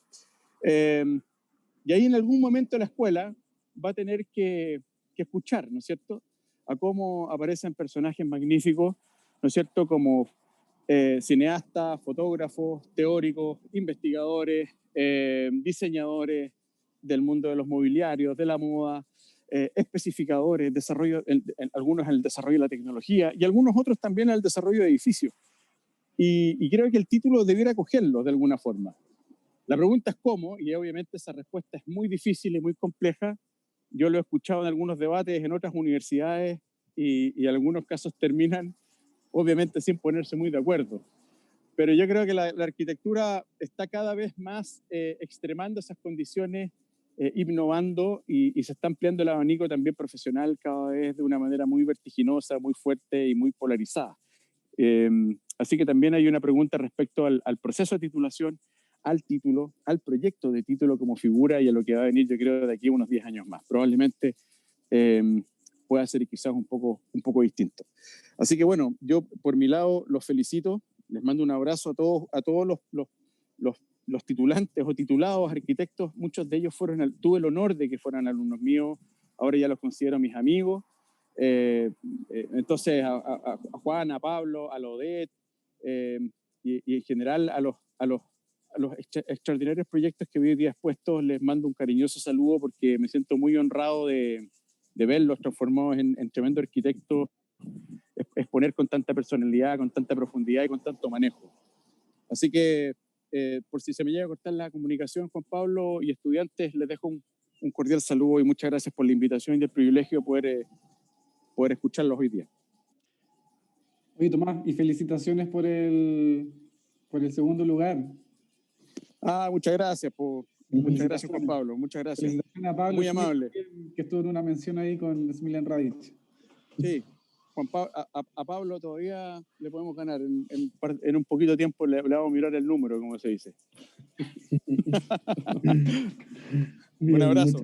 Y ahí en algún momento la escuela va a tener que escuchar, ¿no es cierto?, a cómo aparecen personajes magníficos, ¿no es cierto?, como cineastas, fotógrafos, teóricos, investigadores, diseñadores del mundo de los mobiliarios, de la moda, especificadores, algunos en el desarrollo de la tecnología y algunos otros también en el desarrollo de edificios. Y creo que el título debiera acogerlo de alguna forma. La pregunta es cómo, y obviamente esa respuesta es muy difícil y muy compleja. Yo lo he escuchado en algunos debates en otras universidades y en algunos casos terminan obviamente sin ponerse muy de acuerdo. Pero yo creo que la arquitectura está cada vez más extremando esas condiciones, innovando y se está ampliando el abanico también profesional cada vez de una manera muy vertiginosa, muy fuerte y muy polarizada. Así que también hay una pregunta respecto al proceso de titulación, al título, al proyecto de título como figura y a lo que va a venir, yo creo, de aquí a unos 10 años más. Probablemente pueda ser quizás un poco distinto. Así que bueno, yo por mi lado los felicito, les mando un abrazo a todos los titulantes o titulados arquitectos. Muchos de ellos tuve el honor de que fueran alumnos míos, ahora ya los considero mis amigos. Entonces a Juan, a Pablo, a la Odette y en general a los extraordinarios proyectos que hoy día expuestos, les mando un cariñoso saludo porque me siento muy honrado de verlos transformados en tremendos arquitectos, exponer con tanta personalidad, con tanta profundidad y con tanto manejo. Así que por si se me llega a cortar la comunicación, Juan Pablo y estudiantes, les dejo un cordial saludo y muchas gracias por la invitación y el privilegio de poder escucharlos hoy día. Oye, Tomás, y felicitaciones por el segundo lugar. Muchas gracias, muchas gracias, Juan Pablo, muchas gracias. Felicitaciones a Pablo, muy amable. Que estuvo en una mención ahí con Smiljan Radic. Sí, a Pablo todavía le podemos ganar, en un poquito de tiempo le vamos a mirar el número, como se dice. Bien, un abrazo.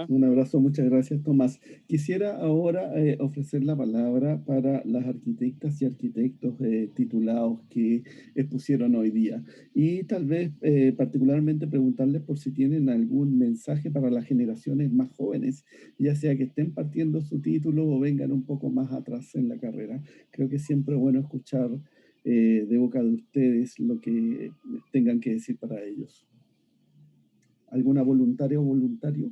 Un abrazo, muchas gracias, Tomás. Quisiera ahora ofrecer la palabra para las arquitectas y arquitectos titulados que expusieron hoy día. Y tal vez particularmente preguntarles por si tienen algún mensaje para las generaciones más jóvenes, ya sea que estén partiendo su título o vengan un poco más atrás en la carrera. Creo que siempre es bueno escuchar de boca de ustedes lo que tengan que decir para ellos. ¿Alguna voluntaria o voluntario?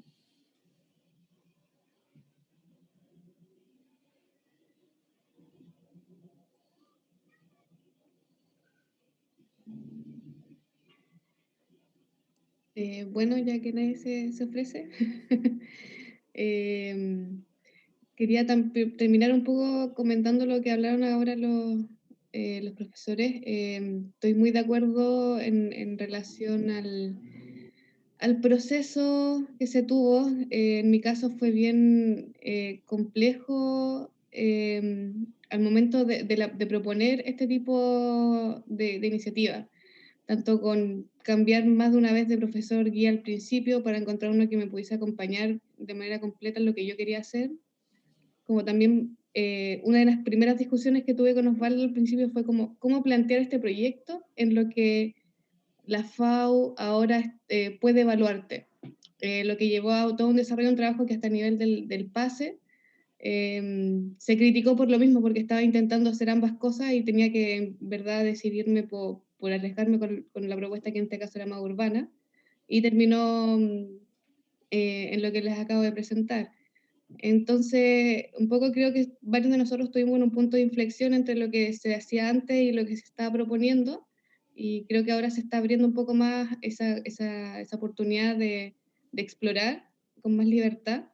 Bueno, ya que nadie se ofrece, quería terminar un poco comentando lo que hablaron ahora los profesores. Estoy muy de acuerdo en relación al proceso que se tuvo. En mi caso fue bien complejo al momento de proponer este tipo de iniciativa, tanto con cambiar más de una vez de profesor guía al principio para encontrar uno que me pudiese acompañar de manera completa en lo que yo quería hacer, como también una de las primeras discusiones que tuve con Osvaldo al principio fue como cómo plantear este proyecto en lo que la FAO ahora puede evaluarte, lo que llevó a todo un desarrollo de un trabajo que hasta a nivel del PASE se criticó por lo mismo, porque estaba intentando hacer ambas cosas y tenía que en verdad decidirme por arriesgarme con la propuesta que en este caso era más urbana, y terminó en lo que les acabo de presentar. Entonces, un poco creo que varios de nosotros tuvimos un punto de inflexión entre lo que se hacía antes y lo que se estaba proponiendo, y creo que ahora se está abriendo un poco más esa oportunidad de explorar con más libertad.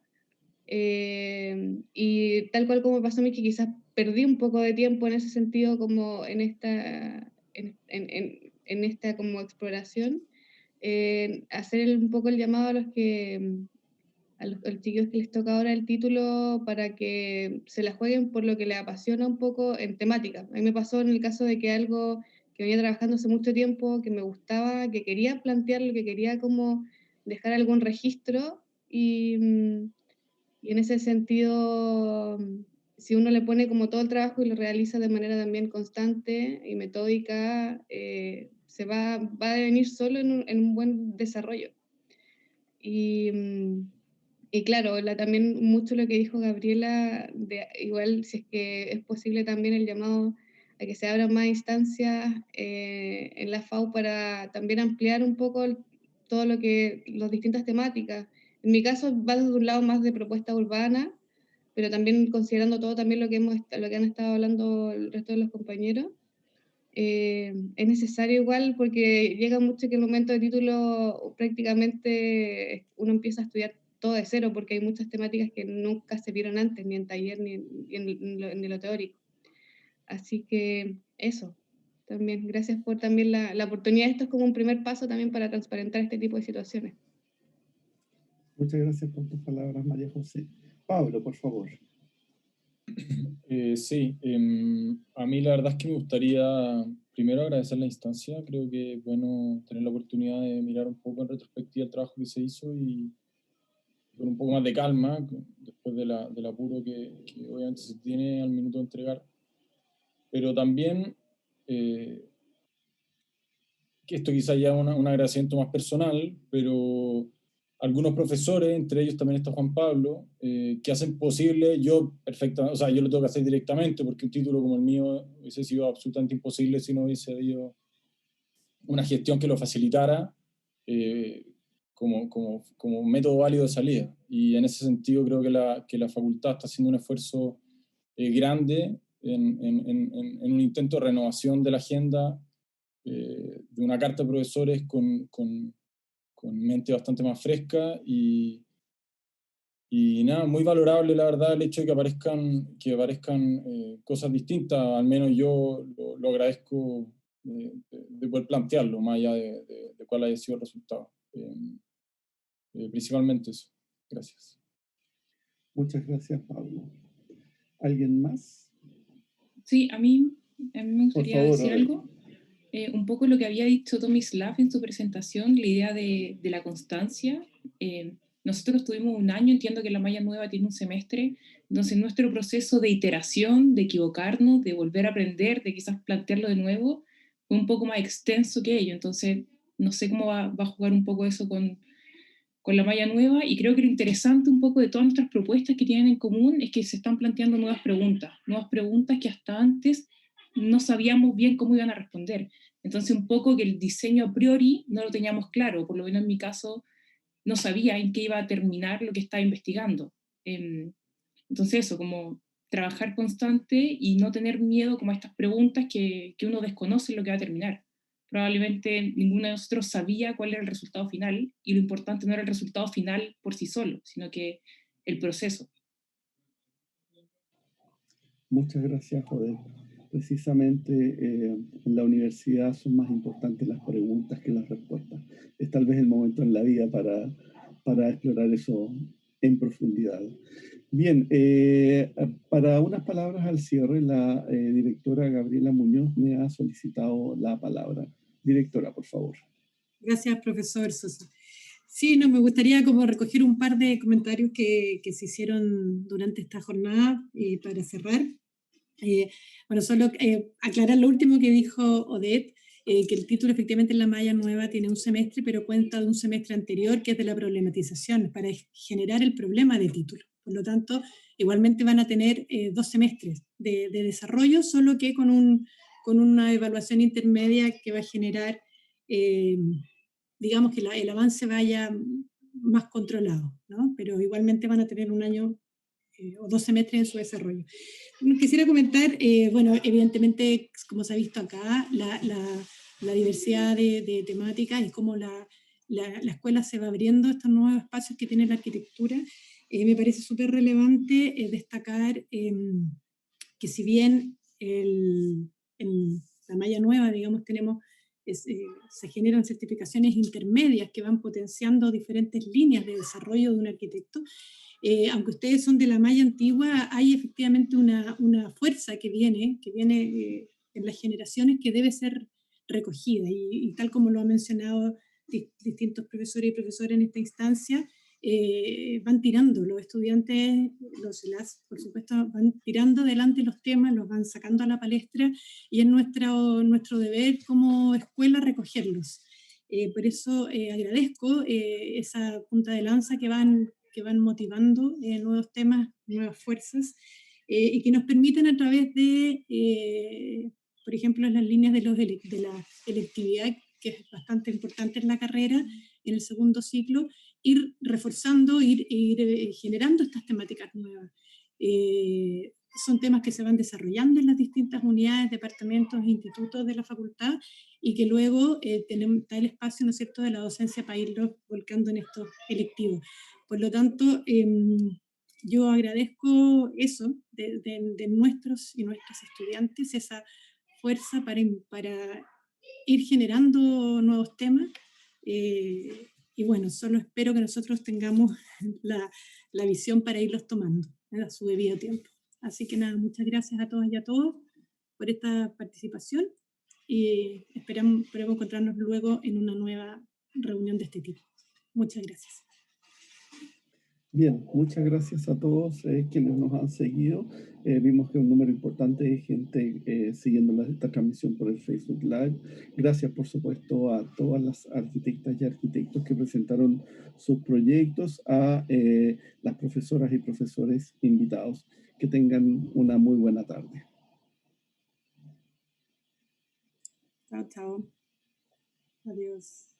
Y tal cual como pasó a mí, que quizás perdí un poco de tiempo en ese sentido, como en esta como exploración, hacer un poco el llamado a los a los chiquillos que les toca ahora el título para que se la jueguen por lo que les apasiona un poco en temática. A mí me pasó en el caso de que algo que venía trabajando hace mucho tiempo, que me gustaba, que quería plantearlo, que quería como dejar algún registro, y en ese sentido, si uno le pone como todo el trabajo y lo realiza de manera también constante y metódica, va a venir solo en un buen desarrollo. Y claro, también mucho lo que dijo Gabriela, igual si es que es posible también el llamado a que se abran más instancias en la FAO para también ampliar un poco todo las distintas temáticas. En mi caso va desde un lado más de propuesta urbana, pero también considerando todo también lo que han estado hablando el resto de los compañeros. Es necesario igual porque llega mucho que el momento de título prácticamente uno empieza a estudiar todo de cero, porque hay muchas temáticas que nunca se vieron antes, ni en taller, ni en lo teórico. Así que eso, también gracias por también la oportunidad. Esto es como un primer paso también para transparentar este tipo de situaciones. Muchas gracias por tus palabras, María José. Pablo, por favor. Sí, a mí la verdad es que me gustaría primero agradecer la instancia. Creo que es bueno tener la oportunidad de mirar un poco en retrospectiva el trabajo que se hizo y con un poco más de calma, después del apuro que obviamente se tiene al minuto de entregar. Pero también, que esto quizá ya es un agradecimiento más personal, pero algunos profesores, entre ellos también está Juan Pablo, que hacen posible, yo perfectamente, o sea, yo lo tengo que hacer directamente, porque un título como el mío hubiese sido absolutamente imposible si no hubiese habido una gestión que lo facilitara como método válido de salida. Y en ese sentido creo que la facultad está haciendo un esfuerzo grande en un intento de renovación de la agenda, de una carta de profesores con mente bastante más fresca y nada, muy valorable la verdad el hecho de que aparezcan cosas distintas, al menos yo lo agradezco de poder plantearlo, más allá de cuál haya sido el resultado. Principalmente eso. Gracias. Muchas gracias, Pablo. ¿Alguien más? Sí, a mí me gustaría decir algo. Un poco lo que había dicho Tomislav en su presentación, la idea de la constancia. Nosotros tuvimos un año, entiendo que la malla nueva tiene un semestre, entonces nuestro proceso de iteración, de equivocarnos, de volver a aprender, de quizás plantearlo de nuevo, fue un poco más extenso que ello. Entonces, no sé cómo va a jugar un poco eso con la malla nueva, y creo que lo interesante un poco de todas nuestras propuestas que tienen en común es que se están planteando nuevas preguntas que hasta antes no sabíamos bien cómo iban a responder. Entonces un poco que el diseño a priori no lo teníamos claro, por lo menos en mi caso no sabía en qué iba a terminar lo que estaba investigando. Entonces eso, como trabajar constante y no tener miedo como a estas preguntas que uno desconoce lo que va a terminar. Probablemente ninguno de nosotros sabía cuál era el resultado final, y lo importante no era el resultado final por sí solo, sino que el proceso. Muchas gracias, Joder. Precisamente en la universidad son más importantes las preguntas que las respuestas. Es tal vez el momento en la vida para explorar eso en profundidad. Bien, para unas palabras al cierre, la directora Gabriela Muñoz me ha solicitado la palabra. Directora, por favor. Gracias, profesor Sosa. Sí, no, me gustaría como recoger un par de comentarios que se hicieron durante esta jornada para cerrar. Bueno, solo aclarar lo último que dijo Odette, que el título efectivamente en la malla nueva tiene un semestre, pero cuenta de un semestre anterior que es de la problematización, para generar el problema de título. Por lo tanto, igualmente van a tener 2 semestres de desarrollo, solo que con una evaluación intermedia que va a generar, digamos, que el avance vaya más controlado, ¿no? Pero igualmente van a tener un año o 2 semestres en su desarrollo. Quisiera comentar, bueno, evidentemente, como se ha visto acá, la diversidad de temáticas y cómo la escuela se va abriendo estos nuevos espacios que tiene la arquitectura. Me parece súper relevante destacar que si bien en la malla nueva, digamos, se generan certificaciones intermedias que van potenciando diferentes líneas de desarrollo de un arquitecto, aunque ustedes son de la malla antigua, hay efectivamente una fuerza que viene en las generaciones que debe ser recogida. Y tal como lo han mencionado distintos profesores y profesoras en esta instancia, van tirando, los estudiantes, por supuesto, van tirando adelante los temas, los van sacando a la palestra y es nuestro deber como escuela recogerlos. Por eso agradezco esa punta de lanza que van motivando nuevos temas, nuevas fuerzas, y que nos permiten a través de, por ejemplo, las líneas de la electividad, que es bastante importante en la carrera, en el segundo ciclo, ir reforzando, ir generando estas temáticas nuevas. Son temas que se van desarrollando en las distintas unidades, departamentos e institutos de la facultad y que luego está el espacio, ¿no es cierto?, de la docencia para irlos volcando en estos electivos. Por lo tanto, yo agradezco eso de nuestros y nuestras estudiantes, esa fuerza para ir generando nuevos temas. Y bueno, solo espero que nosotros tengamos la visión para irlos tomando a su debido tiempo. Así que nada, muchas gracias a todas y a todos por esta participación y esperamos encontrarnos luego en una nueva reunión de este tipo. Muchas gracias. Bien, muchas gracias a todos quienes nos han seguido. Vimos que un número importante de gente siguiendo esta transmisión por el Facebook Live. Gracias, por supuesto, a todas las arquitectas y arquitectos que presentaron sus proyectos, a las profesoras y profesores invitados. Que tengan una muy buena tarde. Chao, chao. Adiós.